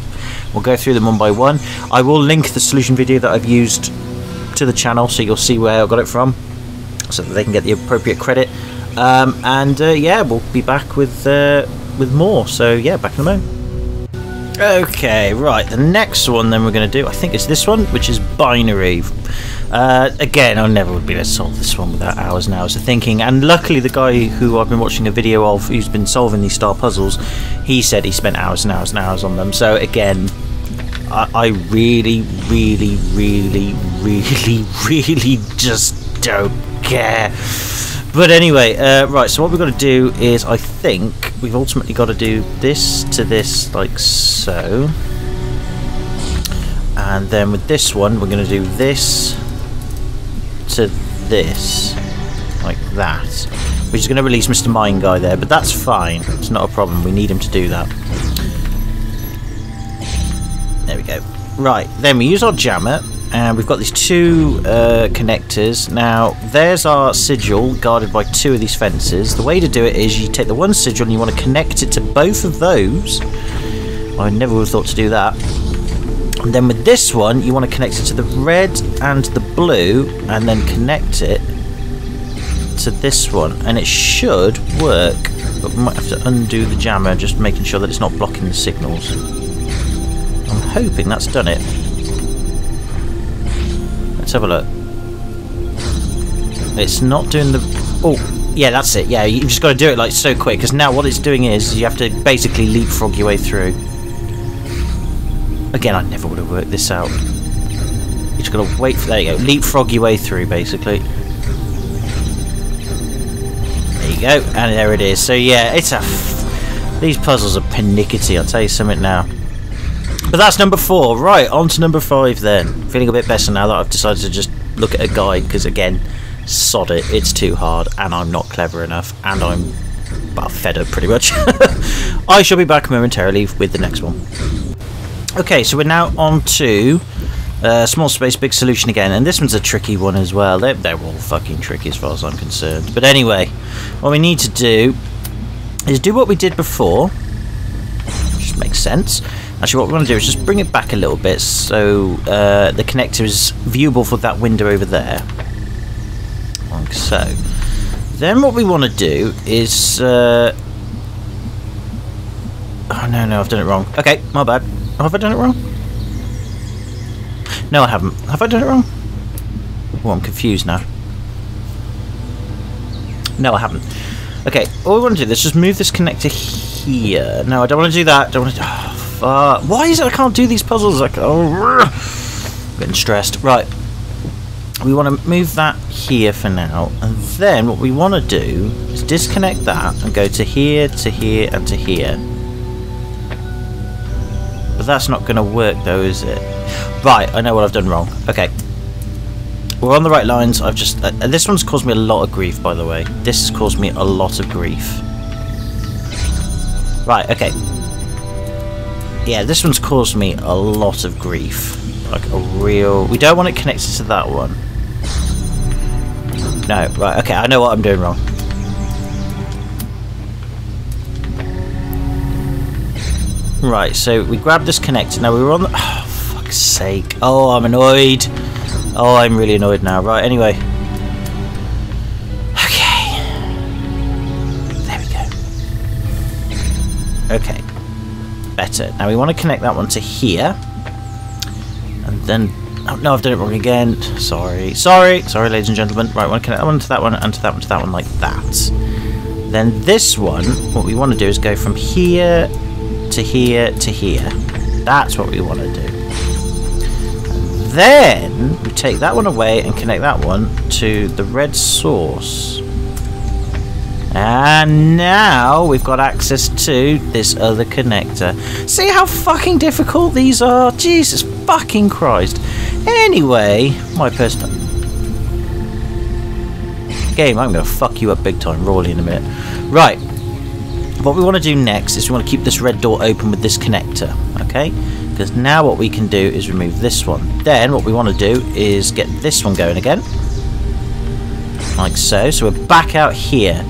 We'll go through them one by one. I will link the solution video that I've used to the channel, so you'll see where I got it from, so that they can get the appropriate credit. Yeah, we'll be back with more. So yeah, back in a moment. Okay, right, the next one then we're going to do, I think it's this one, which is binary. Again, I never would be able to solve this one without hours and hours of thinking, and luckily the guy who I've been watching a video of, who's been solving these star puzzles, he said he spent hours and hours and hours on them. So again, I really just don't care. But anyway, right, so what we've got to do is, I think we've ultimately got to do this to this, like so. And then with this one, we're going to do this to this, like that. Which is going to release Mr. Mine Guy there, but that's fine. It's not a problem. We need him to do that. There we go. Right, then we use our jammer. And we've got these 2 connectors. Now, there's our sigil guarded by 2 of these fences. The way to do it is you take the one sigil and you want to connect it to both of those. I never would have thought to do that. And then with this one, you want to connect it to the red and the blue, and then connect it to this one, and it should work, but we might have to undo the jammer, just making sure that it's not blocking the signals. I'm hoping that's done it. Let's have a look. It's not doing the... Oh, yeah, that's it. Yeah, you've just got to do it like so quick, because now what it's doing is you have to basically leapfrog your way through. Again, I never would have worked this out. You just got to wait for... There you go. Leapfrog your way through, basically. There you go, and there it is. So yeah, it's a... These puzzles are pernickety, I'll tell you something now. But that's number 4. Right, on to number 5 then. Feeling a bit better now that I've decided to just look at a guide, because again, sod it, it's too hard, and I'm not clever enough, and I'm well, fed up pretty much. I shall be back momentarily with the next one. Okay, so we're now on to small space, big solution again, and this one's a tricky one as well. They're all fucking tricky as far as I'm concerned. But anyway, what we need to do is do what we did before. Just makes sense. Actually, what we want to do is just bring it back a little bit so the connector is viewable for that window over there. Like so. Then what we want to do is... Oh, no, I've done it wrong. Okay, my bad. Have I done it wrong? No, I haven't. Have I done it wrong? Oh, I'm confused now. No, I haven't. Okay, all we want to do is just move this connector here. No, I don't want to do that. Don't want to... Oh, fuck. Why is it I can't do these puzzles? Like, oh, getting stressed. Right. We want to move that here for now. And then what we want to do is disconnect that and go to here, to here, and to here. But that's not going to work though, is it? Right, I know what I've done wrong. Okay. We're on the right lines. I've just... this one's caused me a lot of grief, by the way. This has caused me a lot of grief. Right, okay. Yeah, this one's caused me a lot of grief. Like a real... We don't want it connected to that one. No, right, okay, I know what I'm doing wrong. Right, so we grab this connector. Now we were on the... Oh, fuck's sake. Oh, I'm annoyed. Oh, I'm really annoyed now. Right, anyway. Okay. There we go. Okay. Better. Now we want to connect that one to here. And then... Oh, no, I've done it wrong again. Sorry, ladies and gentlemen. Right, I want to connect that one to that one, and to that one to that one, like that. Then this one, what we want to do is go from here to here to here. That's what we want to do. And then we take that one away and connect that one to the red source. And now we've got access to this other connector. See how fucking difficult these are? Jesus fucking Christ. Anyway, my personal... Game, I'm going to fuck you up big time, Rawley, in a minute. Right. What we want to do next is we want to keep this red door open with this connector, okay? Because now what we can do is remove this one. Then what we want to do is get this one going again. Like so. So we're back out here.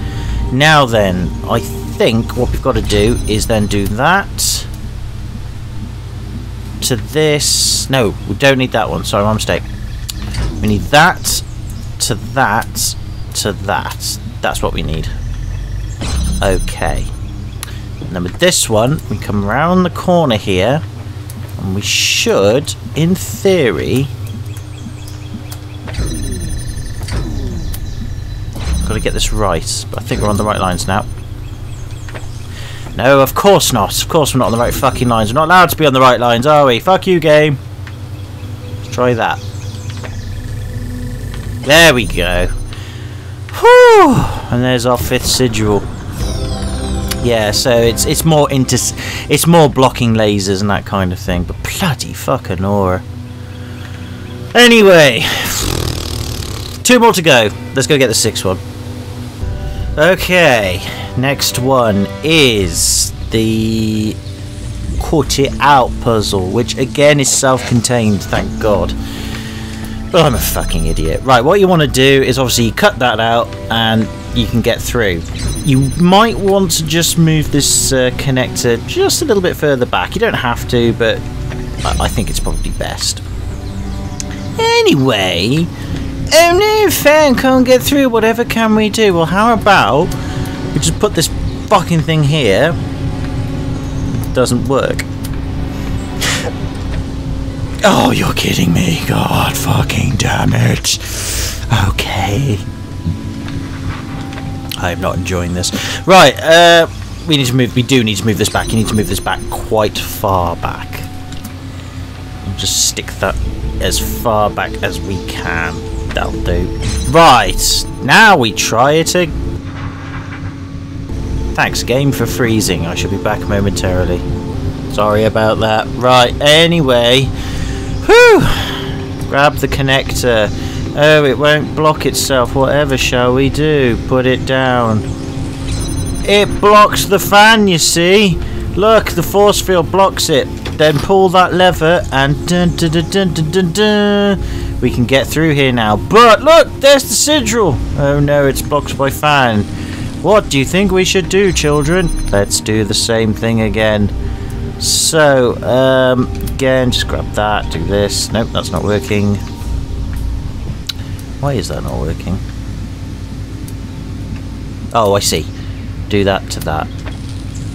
Now then, I think what we've got to do is then do that to this. No, we don't need that one. Sorry, my mistake. We need that to that to that. That's what we need. Okay. And then with this one, we come around the corner here, and we should, in theory... Got to get this right, but I think we're on the right lines now. No, of course not. Of course we're not on the right fucking lines. We're not allowed to be on the right lines, are we? Fuck you, game. Let's try that. There we go. Whew! And there's our 5th sigil. Yeah, so it's more blocking lasers and that kind of thing. But bloody fucking Nora. Anyway, 2 more to go. Let's go get the 6th one. Okay, next one is the Cut It Out puzzle, which again is self-contained, thank God. But I'm a fucking idiot. Right, what you want to do is obviously cut that out and you can get through. You might want to just move this connector just a little bit further back. You don't have to, but I think it's probably best. Anyway, Oh no, fan can't get through. Whatever can we do? Well, how about we just put this fucking thing here? Doesn't work. Oh, you're kidding me. God fucking damn it. Okay. I'm not enjoying this. Right, we need to move. We do need to move this back. You need to move this back quite far back. Just stick that as far back as we can. That'll do. Right, now we try it again. Thanks, game, for freezing. I shall be back momentarily. Sorry about that. Right, anyway. Whew! Grab the connector. Oh, it won't block itself. Whatever shall we do? Put it down. It blocks the fan, you see. Look, the force field blocks it. Then pull that lever and dun, dun, dun, dun, dun, dun, dun. We can get through here now. But look, there's the sigil. Oh no, it's blocked by fan. What do you think we should do, children? Let's do the same thing again. So, again, just grab that, do this. Nope, that's not working. Why is that not working? Oh, I see. Do that to that.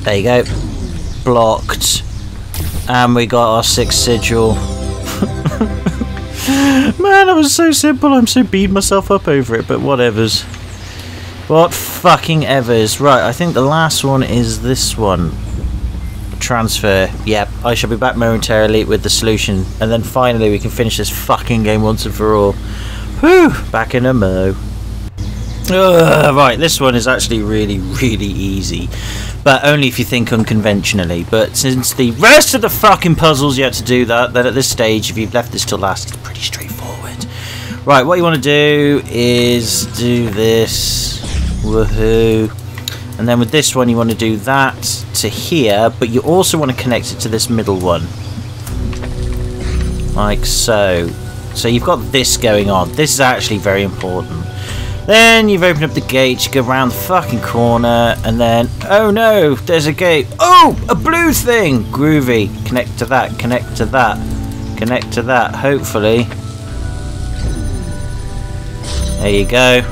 There you go. Blocked. And we got our 6th sigil. Man, that was so simple. I'm so beating myself up over it, but whatevers. What fucking evers. Right, I think the last one is this one. Transfer. Yep, I shall be back momentarily with the solution. And then finally we can finish this fucking game once and for all. Whew, back in a mo. Right, this one is actually really, really easy. But only if you think unconventionally. But since the rest of the fucking puzzles you had to do that, then at this stage, if you've left this till last, it's pretty straightforward. Right, what you want to do is do this. Woohoo. And then with this one, you want to do that to here, but you also want to connect it to this middle one. Like so. So you've got this going on. This is actually very important. Then you've opened up the gate, you go around the fucking corner, and then, oh no, there's a gate. Oh, a blue thing! Groovy. Connect to that, connect to that, connect to that, hopefully. There you go.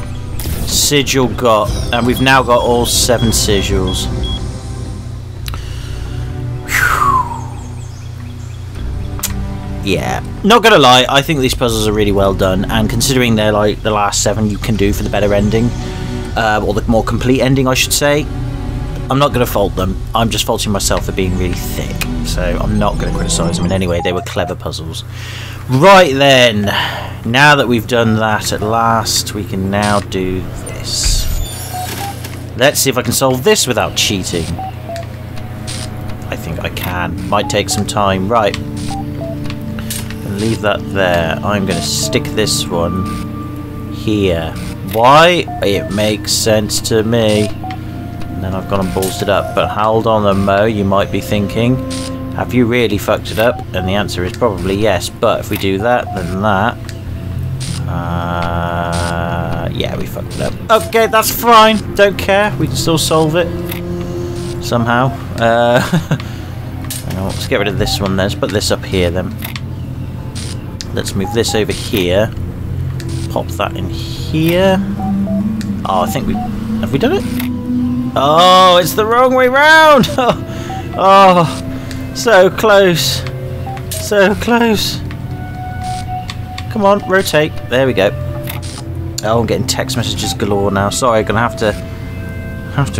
Sigil got, and we've now got all 7 sigils. Yeah, not gonna lie, I think these puzzles are really well done, and considering they're like the last 7 you can do for the better ending, or the more complete ending I should say, I'm not gonna fault them. I'm just faulting myself for being really thick, so I'm not gonna criticise them in any way. They were clever puzzles. Right then, now that we've done that at last, we can now do this. Let's see if I can solve this without cheating. I think I can. Might take some time. Right. Leave that there. I'm going to stick this one here. Why? It makes sense to me. And then I've gone and ballsed it up. But hold on a mo, you might be thinking, have you really fucked it up? And the answer is probably yes. But if we do that, then that. Yeah, we fucked it up. Okay, that's fine. Don't care. We can still solve it. Somehow. Let's get rid of this one then. Let's put this up here then. Let's move this over here. Pop that in here. Oh, I think have we done it? Oh, it's the wrong way round. Oh, so close. So close. Come on, rotate. There we go. Oh, I'm getting text messages galore now. Sorry, I'm gonna have to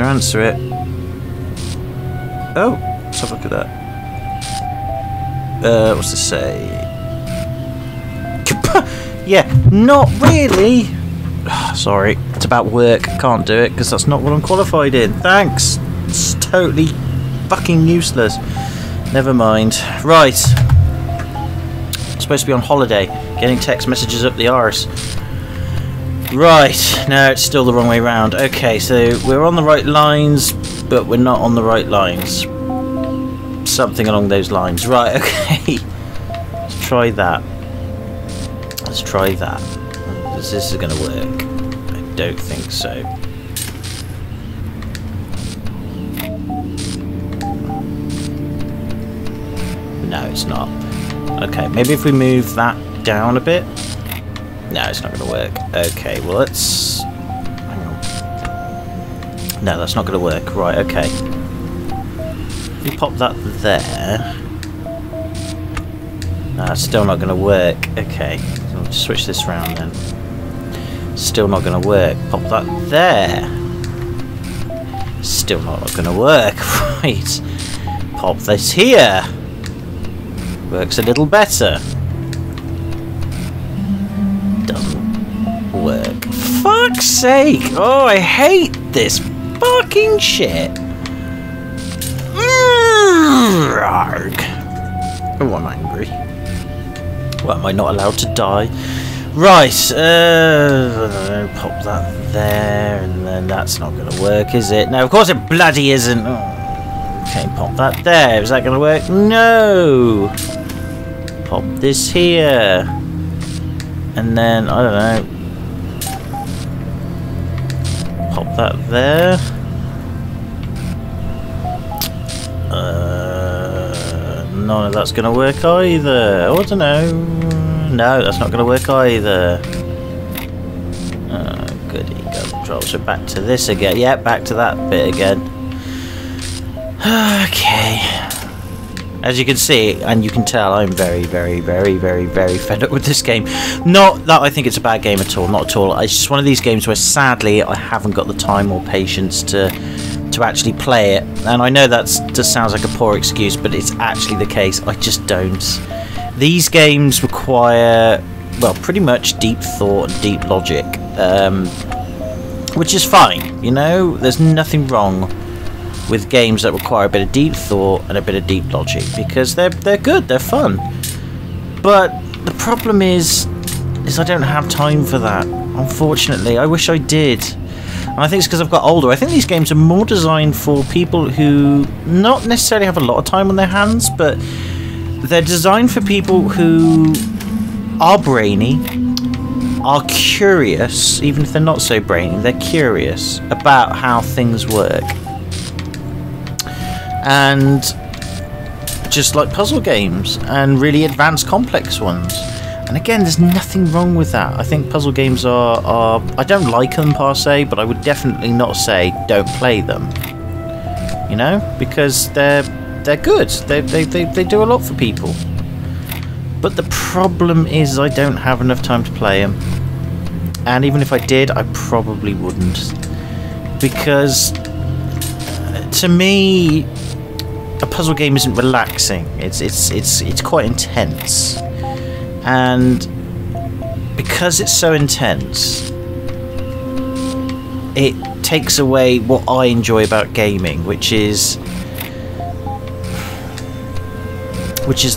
answer it. Oh, let's have a look at that. What's this say? Yeah, not really. Sorry, it's about work. Can't do it because that's not what I'm qualified in. Thanks. It's totally fucking useless. Never mind. Right. I'm supposed to be on holiday. Getting text messages up the arse. Right. No, it's still the wrong way round. Okay, so we're on the right lines, but we're not on the right lines. Something along those lines. Right, okay. Let's try that. Let's try that. Is this going to work? I don't think so. No, it's not. Okay, maybe if we move that down a bit. No, it's not going to work. Okay, well let's... Hang on. No, that's not going to work. Right, okay. If we pop that there... No, it's still not going to work. Okay, so I'll just switch this around then. Still not going to work. Pop that there. Still not going to work. Right. Pop this here. Works a little better. Doesn't work. Fuck's sake! Oh, I hate this fucking shit. Arrgh. Oh, I'm angry. Well, am I not allowed to die? Right. Pop that there, and then that's not going to work, is it? No, of course it bloody isn't. Oh, okay, pop that there. Is that going to work? No. Pop this here, and then I don't know. Pop that there. None of that's going to work either. Oh, I don't know. No, that's not going to work either. Goody gumdrop. So back to this again. Yeah, back to that bit again. Okay. As you can see, and you can tell, I'm very, very, very, very, very fed up with this game. Not that I think it's a bad game at all. Not at all. It's just one of these games where, sadly, I haven't got the time or patience to actually play it. And I know that just sounds like a poor excuse, but it's actually the case. I just don't. These games require, well, pretty much deep thought and deep logic, which is fine, you know. There's nothing wrong with games that require a bit of deep thought and a bit of deep logic, because they're good, they're fun. But the problem is I don't have time for that, unfortunately. I wish I did. And I think it's because I've got older. I think these games are more designed for people who not necessarily have a lot of time on their hands, but they're designed for people who are brainy, are curious, even if they're not so brainy, they're curious about how things work. And just like puzzle games, and really advanced complex ones. And again, there's nothing wrong with that. I think puzzle games are I don't like them per se, but I would definitely not say don't play them. You know, because they're good. They do a lot for people. But the problem is I don't have enough time to play them. And even if I did, I probably wouldn't. Because to me, a puzzle game isn't relaxing. It's quite intense. And because it's so intense, it takes away what I enjoy about gaming, which is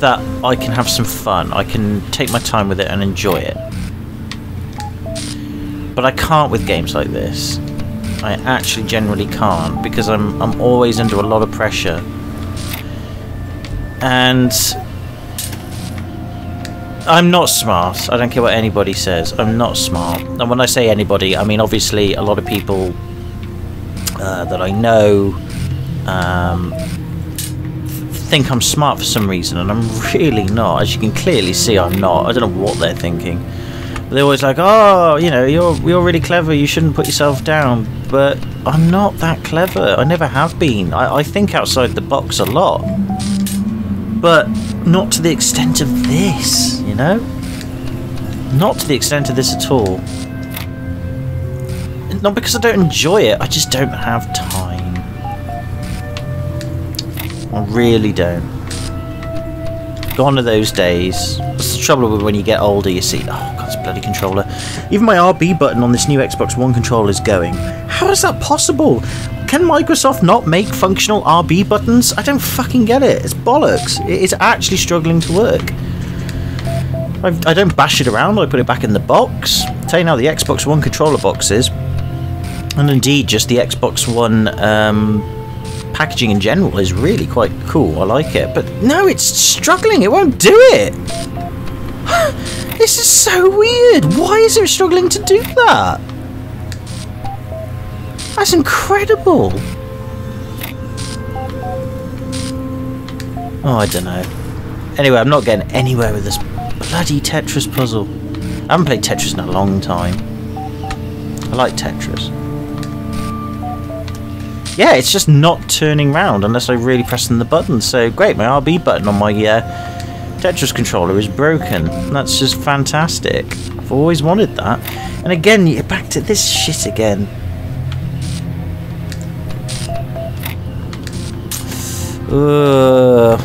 that I can have some fun. I can take my time with it and enjoy it. But I can't with games like this. I actually generally can't, because I'm always under a lot of pressure. And I'm not smart. I don't care what anybody says. I'm not smart. And when I say anybody, I mean obviously a lot of people that I know think I'm smart for some reason, and I'm really not. As you can clearly see, I'm not. I don't know what they're thinking. They're always like, oh, you know, you're really clever, you shouldn't put yourself down. But I'm not that clever. I never have been. I think outside the box a lot. But not to the extent of this, you know? Not to the extent of this at all. Not because I don't enjoy it, I just don't have time. I really don't. Gone are those days. That's the trouble with when you get older, you see. Oh god, this bloody controller. Even my RB button on this new Xbox One controller is going. How is that possible? Can Microsoft not make functional RB buttons? I don't fucking get it. It's bollocks. It is actually struggling to work. I don't bash it around. I put it back in the box. I'll tell you now, the Xbox One controller boxes, and indeed just the Xbox One packaging in general, is really quite cool. I like it. But no, it's struggling. It won't do it. This is so weird. Why is it struggling to do that? That's incredible. Oh, I don't know. Anyway, I'm not getting anywhere with this bloody Tetris puzzle. I haven't played Tetris in a long time. I like Tetris. Yeah, it's just not turning round unless I really press the button. So great, my RB button on my Tetris controller is broken. That's just fantastic. I've always wanted that. And again, you're back to this shit again.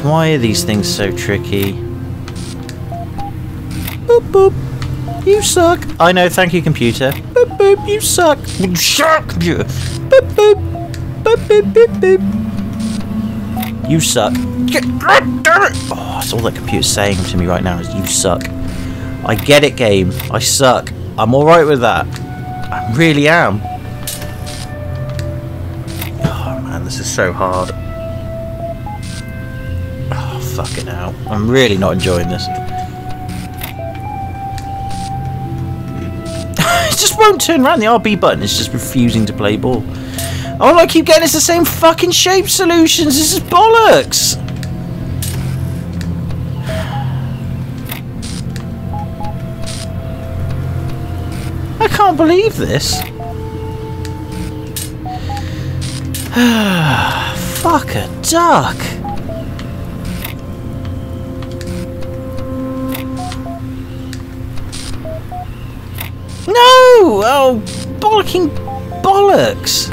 Why are these things so tricky? Boop boop. You suck. I know, thank you, computer. Boop boop. You suck. You suck. Boop boop. Boop boop boop boop. You suck. God damn it! Oh, that's all that computer's saying to me right now is you suck. I get it, game. I suck. I'm alright with that. I really am. Oh man, this is so hard. Oh, fucking hell. I'm really not enjoying this. It just won't turn around. The RB button is just refusing to play ball. All I keep getting is the same fucking shape solutions. This is bollocks. I can't believe this. Fuck a duck. No! Oh, bollocking bollocks.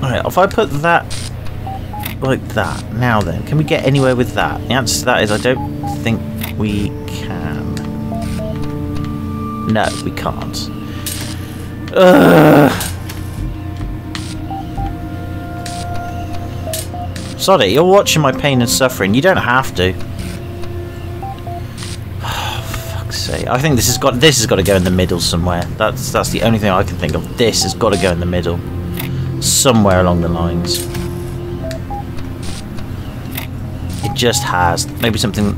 Alright, if I put that like that, now then, can we get anywhere with that? The answer to that is I don't think we can. No, we can't. Sorry, you're watching my pain and suffering. You don't have to. Oh, fuck's sake. I think this has got to go in the middle somewhere. That's the only thing I can think of. This has got to go in the middle. Somewhere along the lines. It just has. Maybe something...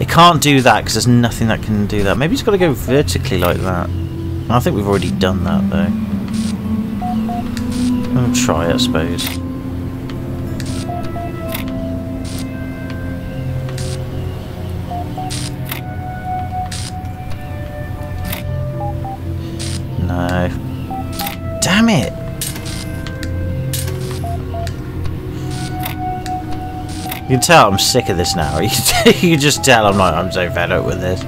It can't do that because there's nothing that can do that. Maybe it's got to go vertically like that. I think we've already done that though. I'll try it, I suppose. No. Damn it! You can tell I'm sick of this now. You can just tell I'm so fed up with this.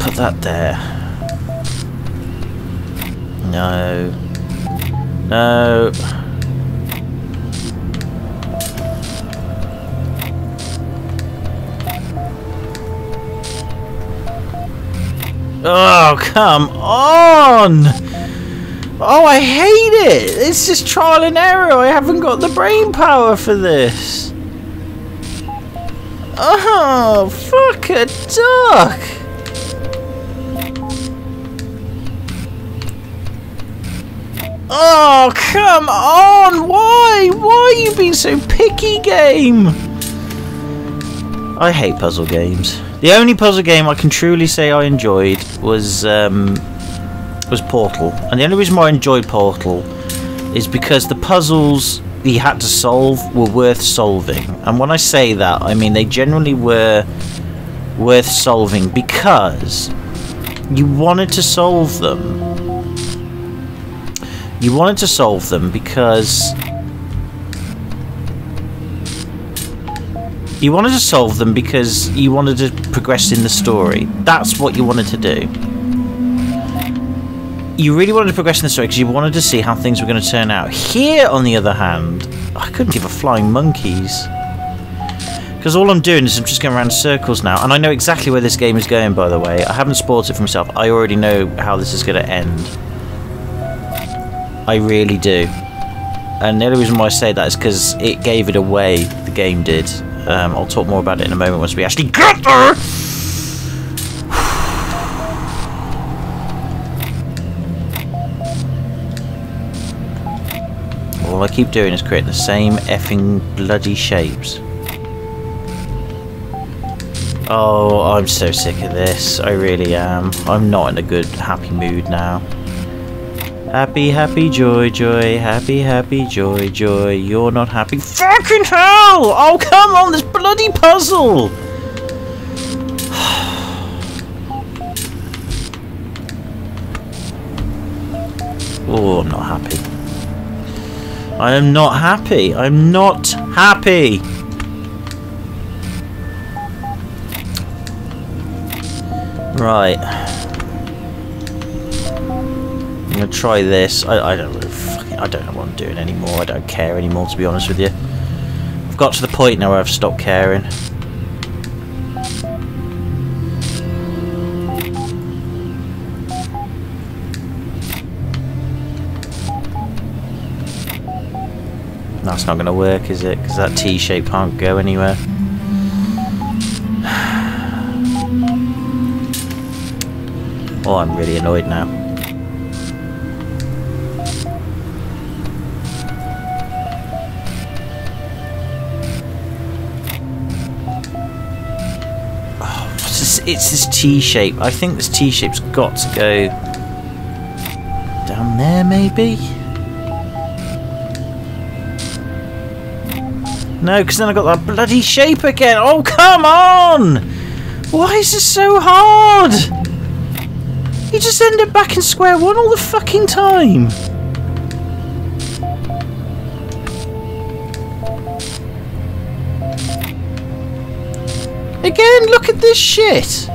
Put that there. No. No. Oh, come on! Oh, I hate it! It's just trial and error. I haven't got the brain power for this. Oh, fuck a duck! Oh, come on! Why? Why are you being so picky, game? I hate puzzle games. The only puzzle game I can truly say I enjoyed was Portal, and the only reason why I enjoyed Portal is because the puzzles you had to solve were worth solving. And when I say that, I mean they generally were worth solving because you wanted to solve them. You wanted to solve them because you wanted to progress in the story. That's what you wanted to do. You really wanted to progress in the story because you wanted to see how things were going to turn out. Here, on the other hand, I couldn't give a flying monkeys. Because all I'm doing is I'm just going around in circles now. And I know exactly where this game is going, by the way. I haven't spoiled it for myself. I already know how this is going to end. I really do. And the only reason why I say that is because it gave it away. The game did. I'll talk more about it in a moment once we actually get there! All I keep doing is creating the same effing bloody shapes. Oh, I'm so sick of this. I really am. I'm not in a good, happy mood now. Happy, happy, joy, joy. Happy, happy, joy, joy. You're not happy. Fucking hell! Oh, come on, this bloody puzzle! Oh, I'm not happy. I am not happy. I'm not happy. Right. I'm gonna try this. I don't know what I'm doing anymore. I don't care anymore, to be honest with you. I've got to the point now where I've stopped caring. That's not going to work, is it? Because that T-shape can't go anywhere. Oh, I'm really annoyed now. Oh, it's this T-shape. I think this T-shape's got to go down there, maybe? No, because then I got that bloody shape again. Oh, come on! Why is this so hard? You just end up back in square one all the fucking time. Again, look at this shit.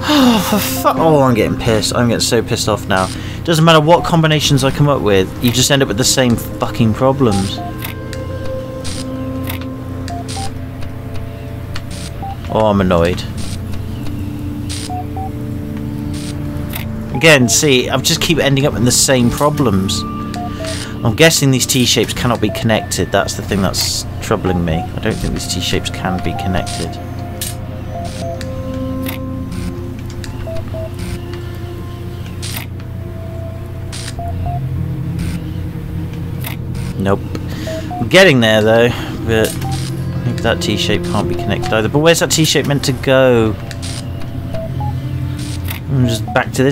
Oh, for fuck! Oh, I'm getting pissed. I'm getting so pissed off now. Doesn't matter what combinations I come up with, you just end up with the same fucking problems. Oh, I'm annoyed. Again, see, I just keep ending up in the same problems. I'm guessing these T-shapes cannot be connected. That's the thing that's troubling me. I don't think these T-shapes can be connected. Nope. I'm getting there though, but I think that T-shape can't be connected either. But where's that T-shape meant to go? I'm just back to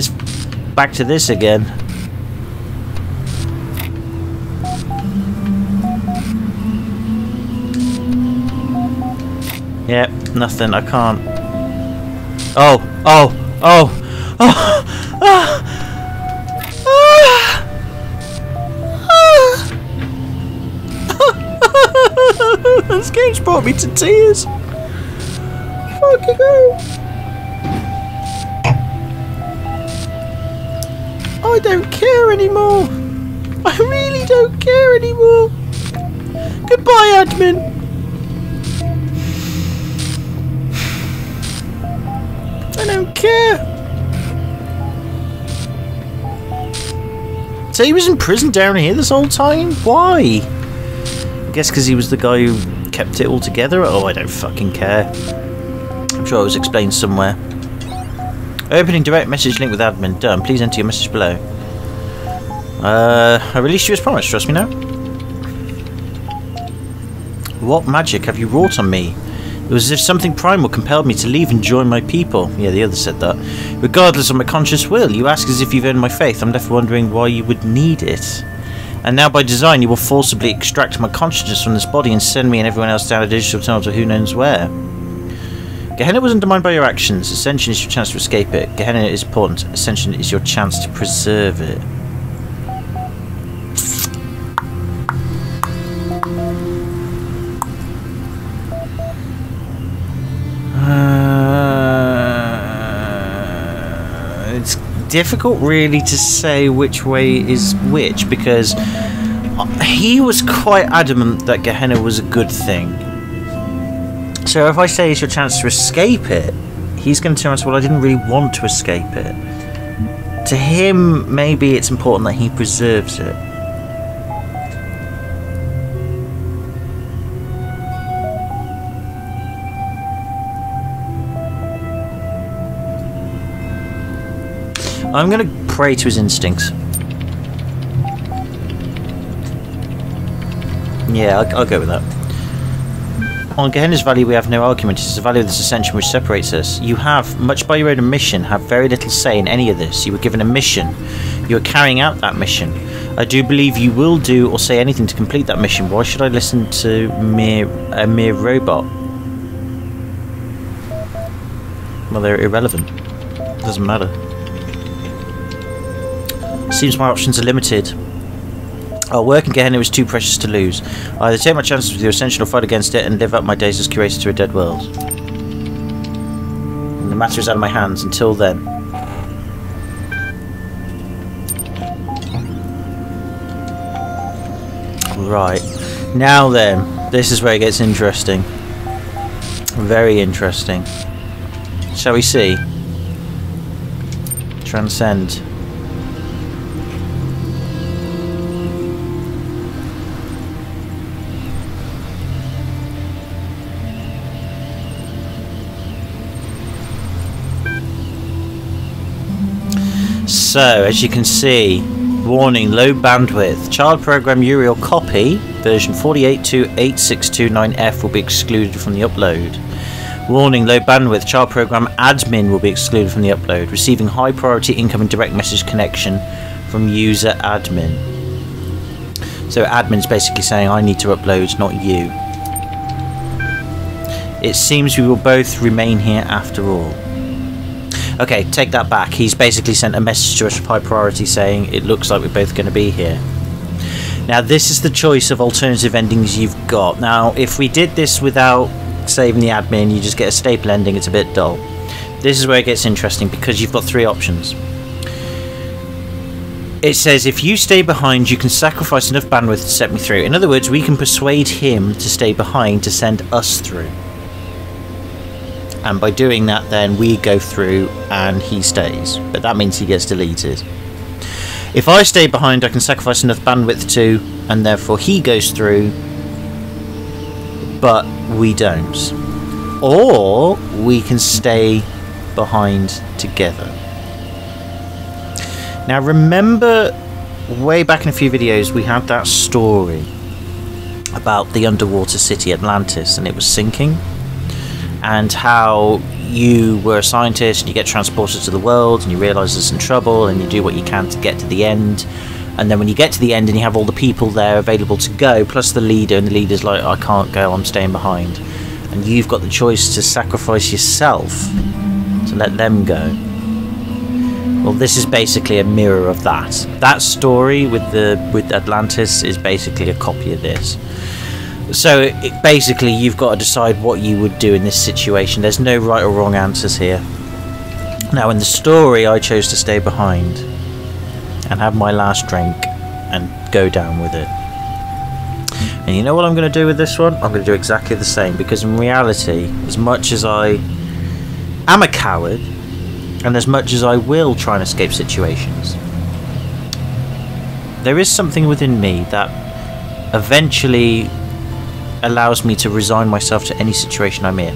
this again. Yep, nothing. I can't. Oh. This game's brought me to tears. Fucking hell. I don't care anymore. I really don't care anymore. Goodbye, admin. I don't care. So he was in prison down here this whole time? Why? I guess because he was the guy who kept it all together? Oh, I don't fucking care. I'm sure it was explained somewhere. Opening direct message link with admin. Done. Please enter your message below. I released you as promised. Trust me now. What magic have you wrought on me? It was as if something primal compelled me to leave and join my people. Yeah, the other said that. Regardless of my conscious will, you ask as if you've earned my faith. I'm left wondering why you would need it. And now by design you will forcibly extract my consciousness from this body and send me and everyone else down a digital tunnel to who knows where. Gehenna was undermined by your actions. Ascension is your chance to escape it. Gehenna is important. Ascension is your chance to preserve it. It's difficult really to say which way is which, because he was quite adamant that Gehenna was a good thing. So if I say it's your chance to escape it, he's going to turn around and say, well, I didn't really want to escape it. To him, maybe it's important that he preserves it. I'm going to pray to his instincts. Yeah, I'll go with that. On Gehenna's value we have no argument. It is the value of this ascension which separates us. You have, much by your own admission, have very little say in any of this. You were given a mission. You are carrying out that mission. I do believe you will do or say anything to complete that mission. Why should I listen to a mere robot? Well, they're irrelevant. Doesn't matter. Seems my options are limited. Our work in Gehenna is too precious to lose. I either take my chances with your ascension or fight against it and live out my days as curator to a dead world. And the matter is out of my hands until then. Right. Now then, this is where it gets interesting. Very interesting. Shall we see? Transcend. So, as you can see, warning, low bandwidth. Child program Uriel copy, version 48.2.8629F will be excluded from the upload. Warning, low bandwidth. Child program admin will be excluded from the upload. Receiving high priority incoming direct message connection from user admin. So admin's basically saying, I need to upload, not you. It seems we will both remain here after all. Okay, take that back. He's basically sent a message to us with high priority saying it looks like we're both going to be here. Now, this is the choice of alternative endings you've got. Now, if we did this without saving the admin, you just get a staple ending. It's a bit dull. This is where it gets interesting because you've got three options. It says, if you stay behind, you can sacrifice enough bandwidth to set me through. In other words, we can persuade him to stay behind to send us through. And by doing that, then we go through and he stays. But that means he gets deleted. If I stay behind, I can sacrifice enough bandwidth to, and therefore he goes through, but we don't. Or we can stay behind together. Now remember, way back in a few videos, we had that story about the underwater city Atlantis, and it was sinking. And how you were a scientist and you get transported to the world and you realise there's some trouble and you do what you can to get to the end. And then when you get to the end and you have all the people there available to go, plus the leader, and the leader's like, I can't go, I'm staying behind. And you've got the choice to sacrifice yourself to let them go. Well, this is basically a mirror of that. That story with Atlantis is basically a copy of this. So basically you've got to decide what you would do in this situation. There's no right or wrong answers here. Now in the story I chose to stay behind and have my last drink and go down with it. And you know what I'm going to do with this one? I'm going to do exactly the same, because in reality, as much as I am a coward and as much as I will try and escape situations, there is something within me that eventually allows me to resign myself to any situation I'm in,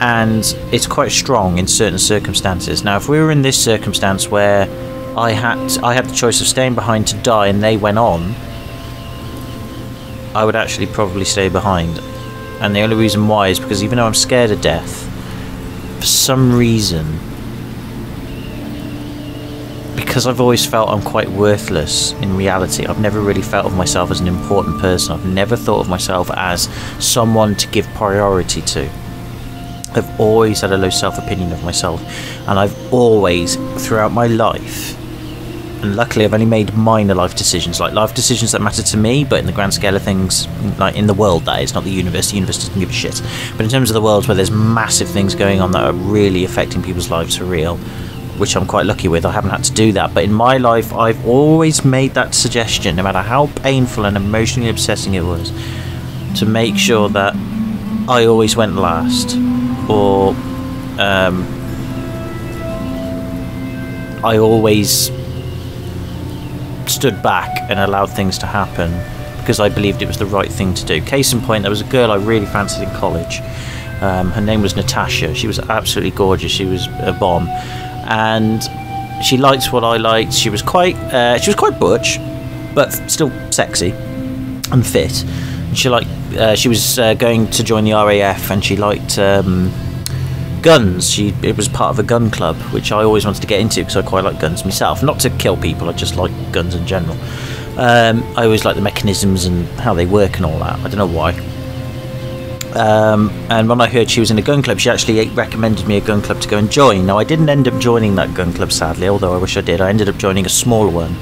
and it's quite strong in certain circumstances. Now if we were in this circumstance where I had the choice of staying behind to die and they went on, I would actually probably stay behind. And the only reason why is because even though I'm scared of death, for some reason, because I've always felt I'm quite worthless in reality, I've never really felt of myself as an important person. I've never thought of myself as someone to give priority to. I've always had a low self-opinion of myself, and I've always, throughout my life, and luckily I've only made minor life decisions, like life decisions that matter to me, but in the grand scale of things, like in the world, that is, not the universe doesn't give a shit. But in terms of the world where there's massive things going on that are really affecting people's lives for real, which I'm quite lucky with, I haven't had to do that. But in my life, I've always made that suggestion, no matter how painful and emotionally obsessing it was, to make sure that I always went last, or I always stood back and allowed things to happen because I believed it was the right thing to do. Case in point, there was a girl I really fancied in college. Her name was Natasha. She was absolutely gorgeous. She was a bomb. And she liked what I liked. She was quite butch, but still sexy and fit. And she was going to join the RAF, and she liked guns. It was part of a gun club, which I always wanted to get into because I quite like guns myself. Not to kill people, I just like guns in general. I always like the mechanisms and how they work and all that. I don't know why. And when I heard she was in a gun club, she actually recommended me a gun club to go and join. Now, I didn't end up joining that gun club, sadly, although I wish I did. I ended up joining a smaller one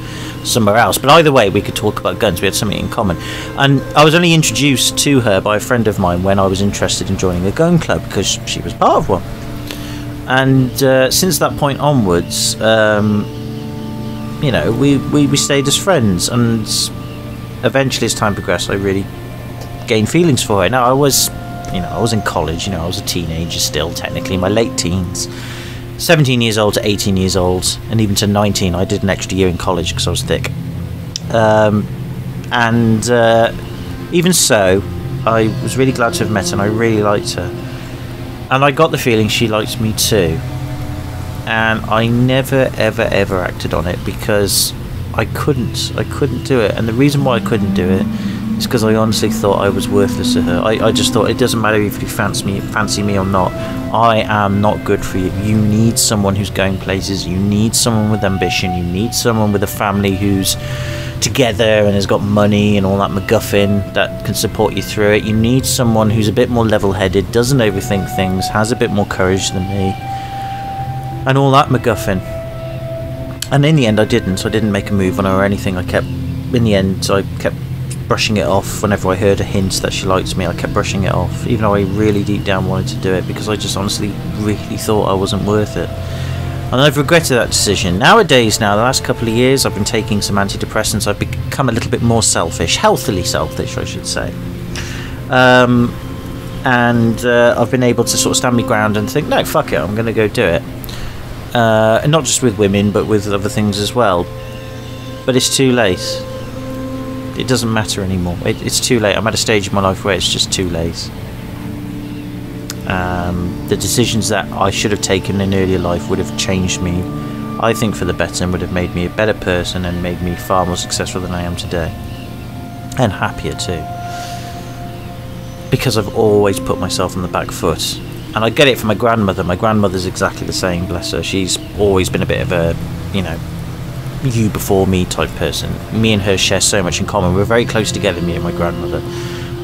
somewhere else. But either way, we could talk about guns. We had something in common. And I was only introduced to her by a friend of mine when I was interested in joining a gun club, because she was part of one. And since that point onwards, you know, we stayed as friends. And eventually, as time progressed, I really gained feelings for her. Now, I was in college, you know, I was a teenager still, technically, in my late teens. 17 years old to 18 years old, and even to 19, I did an extra year in college because I was thick. Even so, I was really glad to have met her, and I really liked her. And I got the feeling she liked me too. And I never, ever, ever acted on it because I couldn't do it. And the reason why I couldn't do it is because I honestly thought I was worthless to her. I just thought, it doesn't matter if you fancy me or not, I am not good for you. You need someone who's going places, you need someone with ambition, you need someone with a family who's together and has got money and all that MacGuffin that can support you through it. You need someone who's a bit more level-headed, doesn't overthink things, has a bit more courage than me, and all that MacGuffin. And in the end, I didn't make a move on her or anything. I kept brushing it off. Whenever I heard a hint that she liked me, I kept brushing it off, even though I really deep down wanted to do it, because I just honestly really thought I wasn't worth it. And I've regretted that decision. Nowadays, the last couple of years, I've been taking some antidepressants. I've become a little bit more selfish, healthily selfish, I should say. I've been able to sort of stand my ground and think, no, fuck it, I'm going to go do it. And not just with women, but with other things as well. But it's too late. It doesn't matter anymore. It's too late. I'm at a stage in my life where it's just too late. The decisions that I should have taken in earlier life would have changed me, I think, for the better, and would have made me a better person and made me far more successful than I am today. And happier too. Because I've always put myself on the back foot. And I get it from my grandmother. My grandmother's exactly the same, bless her. She's always been a bit of a, you know, you before me type person. Me and her share so much in common. We're very close together, me and my grandmother.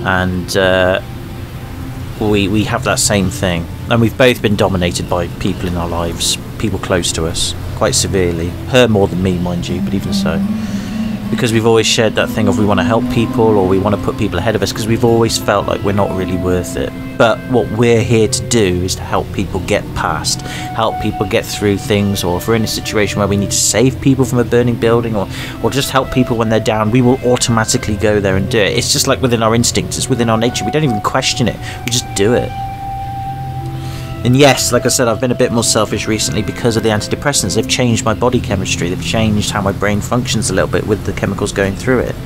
And we have that same thing. And we've both been dominated by people in our lives, people close to us, quite severely. Her more than me, mind you, but even so. Because we've always shared that thing of we want to help people, or we want to put people ahead of us, because we've always felt like we're not really worth it. But what we're here to do is to help people get past, help people get through things, or if we're in a situation where we need to save people from a burning building, or just help people when they're down, we will automatically go there and do it. It's just like within our instincts, it's within our nature. We don't even question it, we just do it. And yes, like I said, I've been a bit more selfish recently because of the antidepressants. They've changed my body chemistry, they've changed how my brain functions a little bit with the chemicals going through it.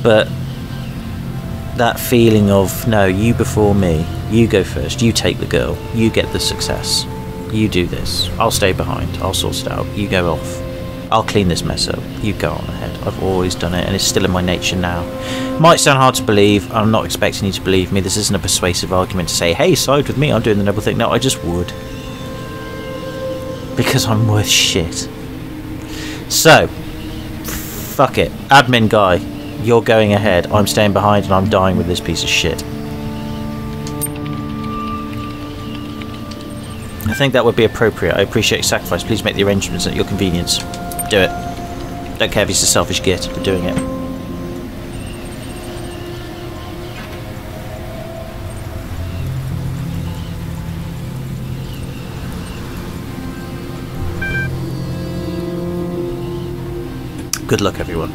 But that feeling of, no, you before me, you go first, you take the girl, you get the success, you do this, I'll stay behind, I'll sort it out, you go off, I'll clean this mess up, you go on ahead. I've always done it, and it's still in my nature now. Might sound hard to believe, I'm not expecting you to believe me, this isn't a persuasive argument to say, hey, side with me, I'm doing the noble thing. No, I just would. Because I'm worth shit. So, fuck it. Admin guy, you're going ahead, I'm staying behind, and I'm dying with this piece of shit. I think that would be appropriate. I appreciate your sacrifice. Please make the arrangements at your convenience. Do it. Don't care if he's a selfish git for doing it. Good luck, everyone.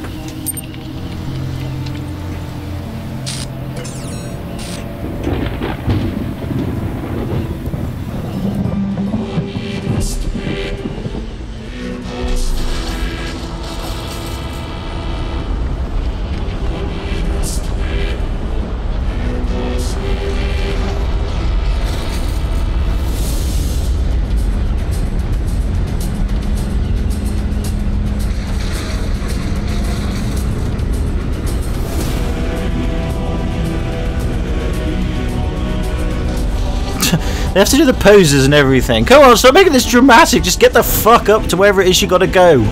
They have to do the poses and everything. Come on, stop making this dramatic. Just get the fuck up to wherever it is you gotta go.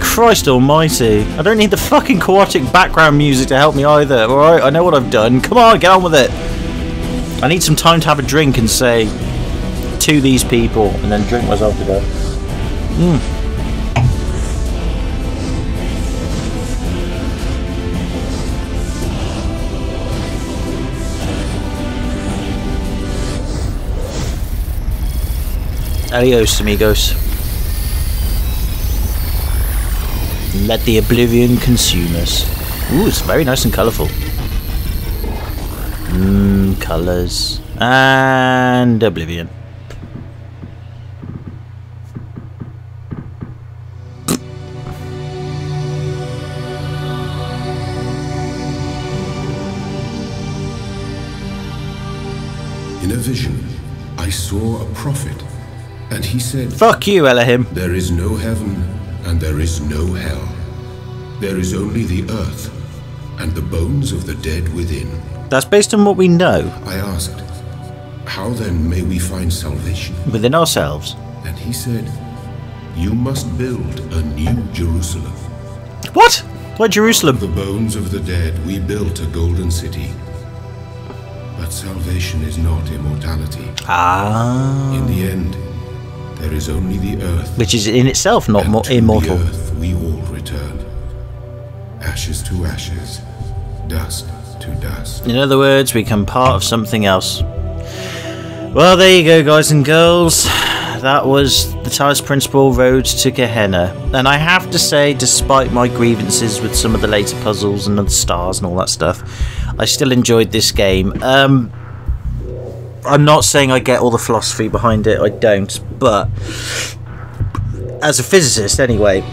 Christ almighty. I don't need the fucking chaotic background music to help me either. Alright, I know what I've done. Come on, get on with it. I need some time to have a drink and say to these people and then drink myself to death. Adios, amigos. Let the oblivion consume us. Ooh, it's very nice and colourful. Colours. And oblivion. In a vision, I saw a prophet, and he said, Fuck you, Elohim. There is no heaven, and there is no hell. There is only the earth, and the bones of the dead within. That's based on what we know. I asked, how then may we find salvation? Within ourselves. And he said, you must build a new Jerusalem. What? Why Jerusalem? The bones of the dead we built a golden city. But salvation is not immortality. Ah. In the end, there is only the earth. Which is in itself not more immortal. To the earth we all return. Ashes to ashes, dust to dust. In other words, we become part of something else. Well, there you go, guys and girls. That was the Talos Principle Road to Gehenna. And I have to say, despite my grievances with some of the later puzzles and the stars and all that stuff, I still enjoyed this game. I'm not saying I get all the philosophy behind it, I don't, but as a physicist anyway,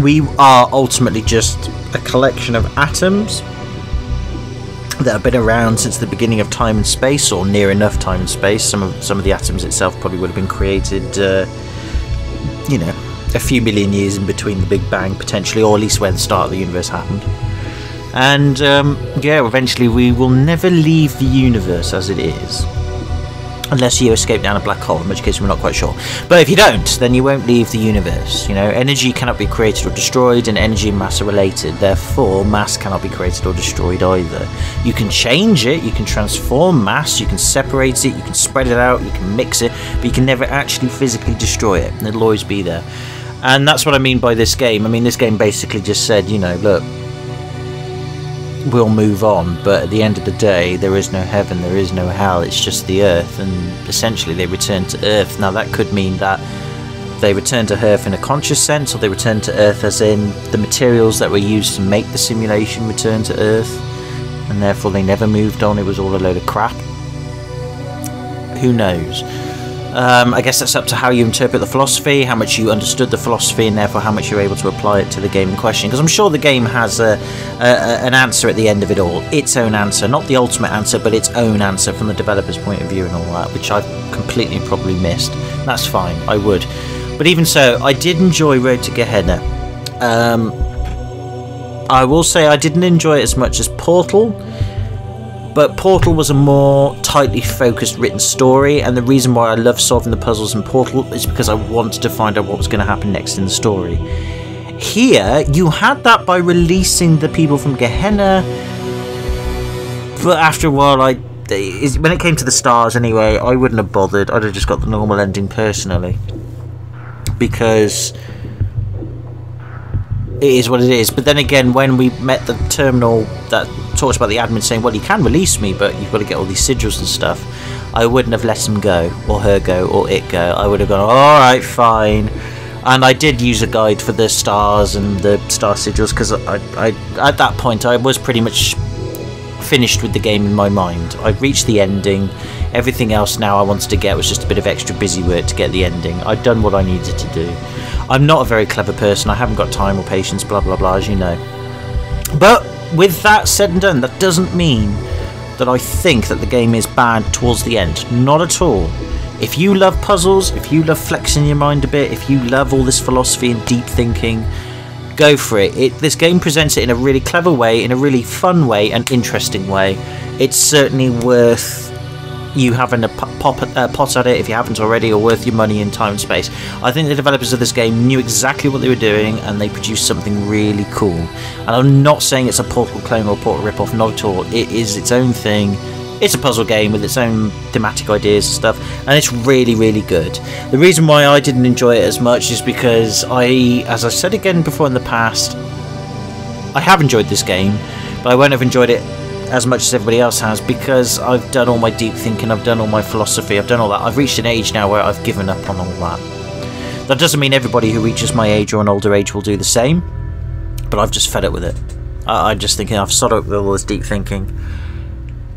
we are ultimately just a collection of atoms that have been around since the beginning of time and space, or near enough time and space. Some of the atoms itself probably would have been created, you know, a few million years in between the Big Bang, potentially, or at least where the start of the universe happened. And yeah, eventually we will never leave the universe as it is, unless you escape down a black hole, in which case we're not quite sure. But if you don't, then you won't leave the universe. You know, energy cannot be created or destroyed, and energy and mass are related. Therefore, mass cannot be created or destroyed either. You can change it, you can transform mass, you can separate it, you can spread it out, you can mix it, but you can never actually physically destroy it. It'll always be there. And that's what I mean by this game. I mean, this game basically just said, you know, look, we'll move on, but at the end of the day, there is no heaven, there is no hell, it's just the earth, and essentially they return to earth. Now that could mean that they return to earth in a conscious sense, or they return to earth as in the materials that were used to make the simulation return to earth, and therefore they never moved on, it was all a load of crap. Who knows? I guess that's up to how you interpret the philosophy, how much you understood the philosophy, and therefore how much you're able to apply it to the game in question. Because I'm sure the game has an answer at the end of it all. Its own answer. Not the ultimate answer, but its own answer from the developer's point of view and all that, which I've completely and probably missed. That's fine, I would. But even so, I did enjoy Road to Gehenna. I will say I didn't enjoy it as much as Portal, but Portal was a more tightly focused written story, and the reason why I love solving the puzzles in Portal is because I wanted to find out what was going to happen next in the story. Here, you had that by releasing the people from Gehenna, but after a while, when it came to the stars anyway, I wouldn't have bothered. I'd have just got the normal ending personally, because it is what it is. But then again, when we met the terminal that talked about the admin saying, well, you can release me, but you've got to get all these sigils and stuff, I wouldn't have let him go, or her go, or it go. I would have gone, alright, fine. And I did use a guide for the stars and the star sigils, because I at that point I was pretty much finished with the game in my mind. I'd reached the ending. Everything else now I wanted to get was just a bit of extra busy work to get the ending. I'd done what I needed to do. I'm not a very clever person. I haven't got time or patience, blah blah blah, as you know. But with that said and done, that doesn't mean that I think that the game is bad towards the end. Not at all. If you love puzzles, if you love flexing your mind a bit, if you love all this philosophy and deep thinking, go for it. This game presents it in a really clever way, in a really fun way and interesting way. It's certainly worth, you having a pot at it if you haven't already, or worth your money in time and space. I think the developers of this game knew exactly what they were doing, and they produced something really cool. And I'm not saying it's a Portal clone or a Portal ripoff, not at all. It is its own thing. It's a puzzle game with its own thematic ideas and stuff, and it's really, really good. The reason why I didn't enjoy it as much is because as I said again before in the past, I have enjoyed this game, but I won't have enjoyed it as much as everybody else has, because I've done all my deep thinking, I've done all my philosophy, I've done all that. I've reached an age now where I've given up on all that. That doesn't mean everybody who reaches my age or an older age will do the same, but I've just fed up with it. I'm just thinking, I've sort of with all this deep thinking.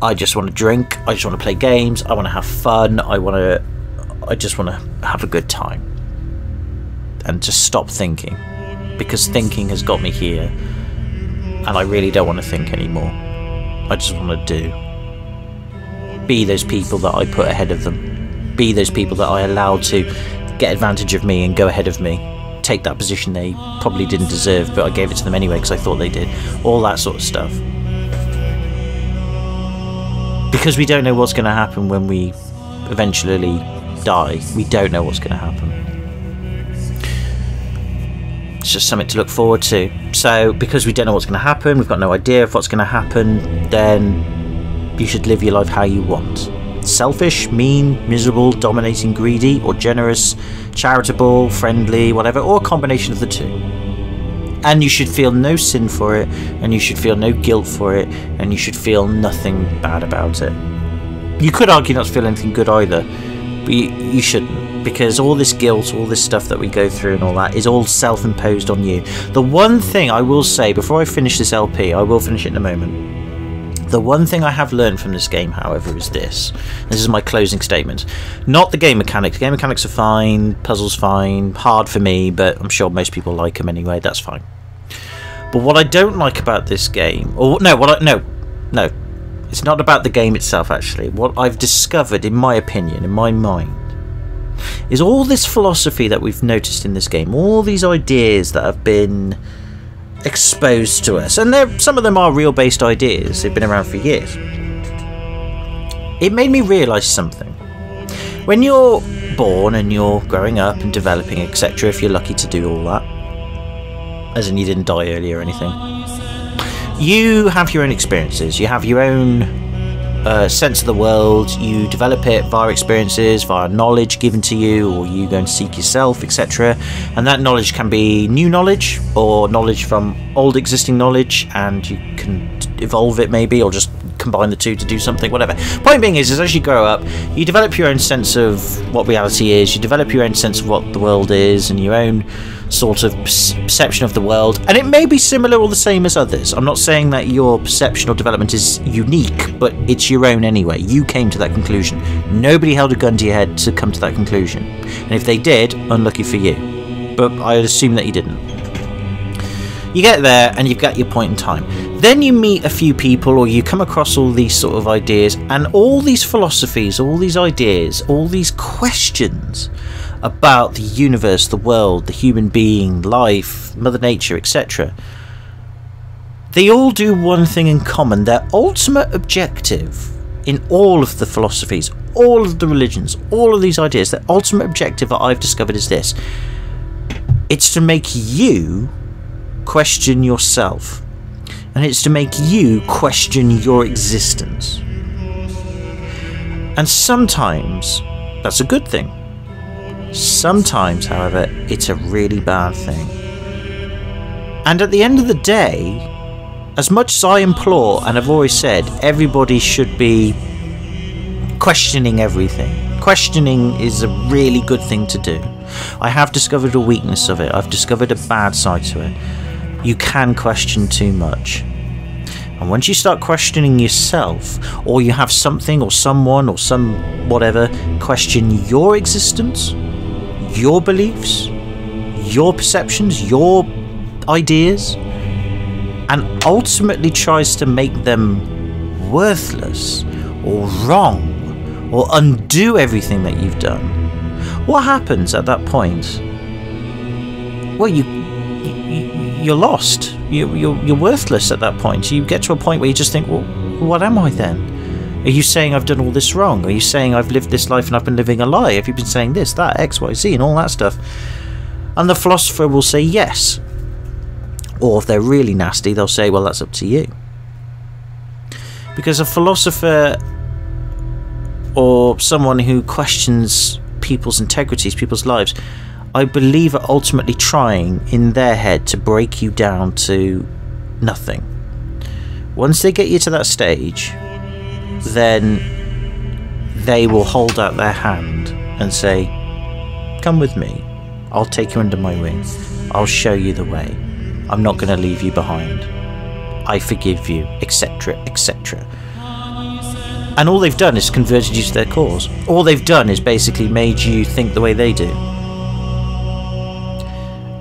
I just want to drink, I just want to play games, I want to have fun, I just want to have a good time. And just stop thinking. Because thinking has got me here, and I really don't want to think anymore. I just want to do. Be those people that I put ahead of them. Be those people that I allowed to get advantage of me and go ahead of me. Take that position they probably didn't deserve, but I gave it to them anyway because I thought they did. All that sort of stuff. Because we don't know what's going to happen when we eventually die. We don't know what's going to happen. It's just something to look forward to. So, because we don't know what's going to happen, we've got no idea of what's going to happen, then you should live your life how you want. Selfish, mean, miserable, dominating, greedy, or generous, charitable, friendly, whatever, or a combination of the two. And you should feel no sin for it, and you should feel no guilt for it, and you should feel nothing bad about it. You could argue not to feel anything good either, but you shouldn't, because all this guilt, all this stuff that we go through and all that is all self-imposed on you. The one thing I will say, before I finish this LP, I will finish it in a moment, the one thing I have learned from this game, however, is this. This is my closing statement. Not the game mechanics. Game mechanics are fine, puzzles fine, hard for me, but I'm sure most people like them anyway, that's fine. But what I don't like about this game, or no, it's not about the game itself actually. What I've discovered, in my opinion, in my mind, is all this philosophy that we've noticed in this game, all these ideas that have been exposed to us, and some of them are real based ideas, they've been around for years. It made me realise something. When you're born and you're growing up and developing, etc., if you're lucky to do all that, as in you didn't die early or anything, you have your own experiences, you have your own sense of the world, you develop it via experiences, via knowledge given to you, or you go and seek yourself, etc. And that knowledge can be new knowledge, or knowledge from old existing knowledge, and you can evolve it maybe, or just combine the two to do something, whatever. Point being is as you grow up, you develop your own sense of what reality is, you develop your own sense of what the world is, and your own sort of perception of the world, and it may be similar or the same as others. I'm not saying that your perception or development is unique, but it's your own anyway. You came to that conclusion. Nobody held a gun to your head to come to that conclusion, and if they did, unlucky for you, but I'd assume that you didn't. You get there and you've got your point in time. Then you meet a few people, or you come across all these sort of ideas, and all these philosophies, all these ideas, all these questions about the universe, the world, the human being, life, Mother Nature, etc. They all do one thing in common. Their ultimate objective in all of the philosophies, all of the religions, all of these ideas, their ultimate objective that I've discovered is this. It's to make you question yourself, and it's to make you question your existence. And sometimes that's a good thing. Sometimes, however, it's a really bad thing. And at the end of the day, as much as I implore, and I've always said, everybody should be questioning everything. Questioning is a really good thing to do. I have discovered a weakness of it. I've discovered a bad side to it. You can question too much. And once you start questioning yourself, or you have something or someone or some whatever question your existence, your beliefs, your perceptions, your ideas, and ultimately tries to make them worthless or wrong or undo everything that you've done, what happens at that point? Well, you're lost. You're worthless at that point. You get to a point where you just think, well, what am I then? Are you saying I've done all this wrong? Are you saying I've lived this life and I've been living a lie? Have you been saying this, that, X, Y, Z, and all that stuff? And the philosopher will say yes. Or if they're really nasty, they'll say, well, that's up to you. Because a philosopher or someone who questions people's integrities, people's lives, I believe are ultimately trying in their head to break you down to nothing. Once they get you to that stage, then they will hold out their hand and say, come with me, I'll take you under my wing, I'll show you the way, I'm not going to leave you behind, I forgive you, etc, etc. And all they've done is converted you to their cause. All they've done is basically made you think the way they do.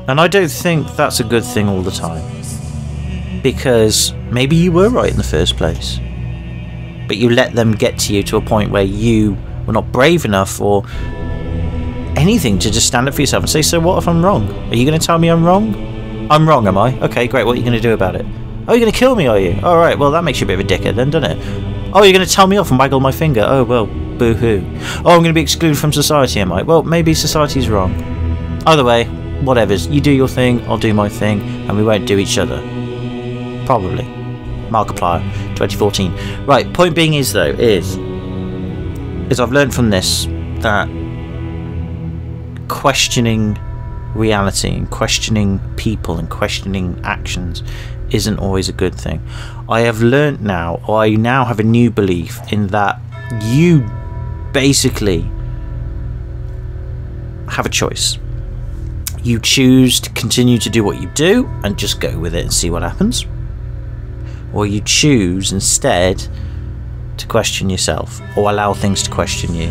And I don't think that's a good thing all the time, because maybe you were right in the first place, but you let them get to you to a point where you were not brave enough or anything to just stand up for yourself and say, so what if I'm wrong? Are you going to tell me I'm wrong? I'm wrong, am I? Okay, great, what are you going to do about it? Oh, you're going to kill me, are you? Alright, well that makes you a bit of a dickhead then, doesn't it? Oh, you're going to tell me off and waggle my finger? Oh, well, boo-hoo. Oh, I'm going to be excluded from society, am I? Well, maybe society's wrong. Either way, whatevers. You do your thing, I'll do my thing, and we won't do each other. Probably. Markiplier, 2014. Right, point being is though, is I've learned from this that questioning reality and questioning people and questioning actions isn't always a good thing. I have learnt now, or I now have a new belief in that you basically have a choice. You choose to continue to do what you do and just go with it and see what happens, or you choose instead to question yourself or allow things to question you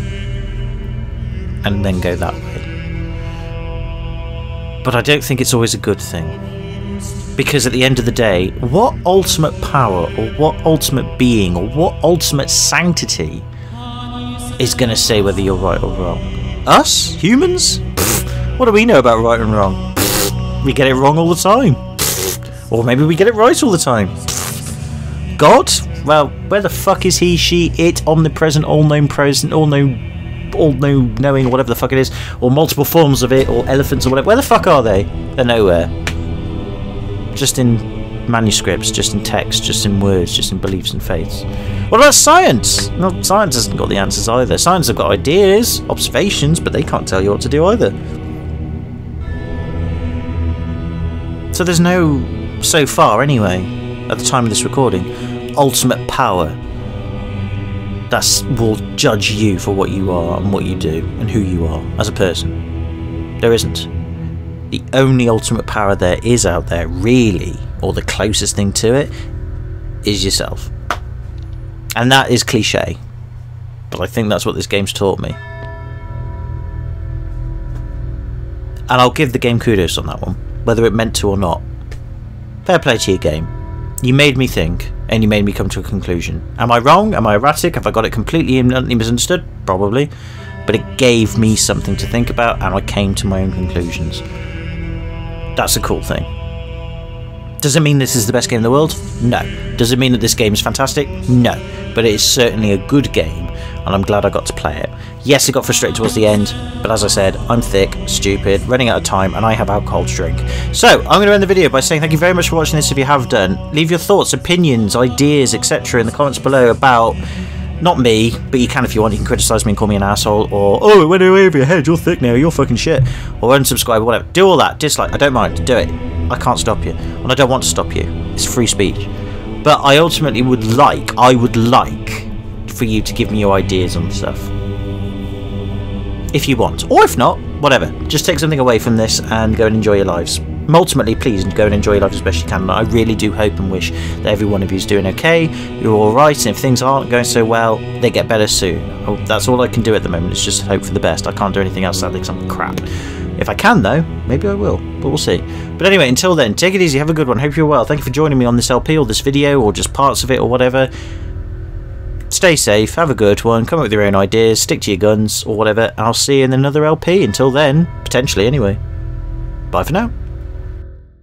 and then go that way. But I don't think it's always a good thing, because at the end of the day, what ultimate power or what ultimate being or what ultimate sanctity is going to say whether you're right or wrong? Us? Humans? Pfft, what do we know about right and wrong? Pfft, we get it wrong all the time. Pfft, or maybe we get it right all the time. Pfft, God? Well, where the fuck is he, she, it, omnipresent, all-known present, all-knowing, whatever the fuck it is, or multiple forms of it, or elephants or whatever? Where the fuck are they? They're nowhere. Just in manuscripts, just in text, just in words, just in beliefs and faiths. What about science? No, science hasn't got the answers either. Science have got ideas, observations, but they can't tell you what to do either. So there's no, so far anyway, at the time of this recording, ultimate power that will judge you for what you are and what you do and who you are as a person. There isn't. The only ultimate power there is out there, really, or the closest thing to it, is yourself. And that is cliche, but I think that's what this game's taught me. And I'll give the game kudos on that one, whether it meant to or not. Fair play to your game. You made me think, and you made me come to a conclusion. Am I wrong? Am I erratic? Have I got it completely misunderstood? Probably. But it gave me something to think about, and I came to my own conclusions. That's a cool thing. Does it mean this is the best game in the world? No. Does it mean that this game is fantastic? No. But it is certainly a good game, and I'm glad I got to play it. Yes, it got frustrated towards the end, but as I said, I'm thick, stupid, running out of time, and I have alcohol to drink. So, I'm going to end the video by saying thank you very much for watching this if you have done. Leave your thoughts, opinions, ideas, etc. in the comments below about... not me, but you can if you want. You can criticise me and call me an asshole, or, oh, it went way over your head, you're thick now, you're fucking shit. Or unsubscribe, or whatever. Do all that. Dislike. I don't mind. Do it. I can't stop you. And I don't want to stop you. It's free speech. But I ultimately would like, for you to give me your ideas on stuff. If you want. Or if not, whatever. Just take something away from this and go and enjoy your lives. Ultimately, please go and enjoy your life as best you can. I really do hope and wish that every one of you is doing okay, you're alright, and if things aren't going so well, they get better soon. That's all I can do at the moment, is just hope for the best. I can't do anything else, sadly, because I'm crap. If I can, though, maybe I will, but we'll see. But anyway, until then, take it easy, have a good one, hope you're well. Thank you for joining me on this LP, or this video, or just parts of it, or whatever. Stay safe, have a good one, come up with your own ideas, stick to your guns, or whatever, and I'll see you in another LP. Until then, potentially anyway. Bye for now.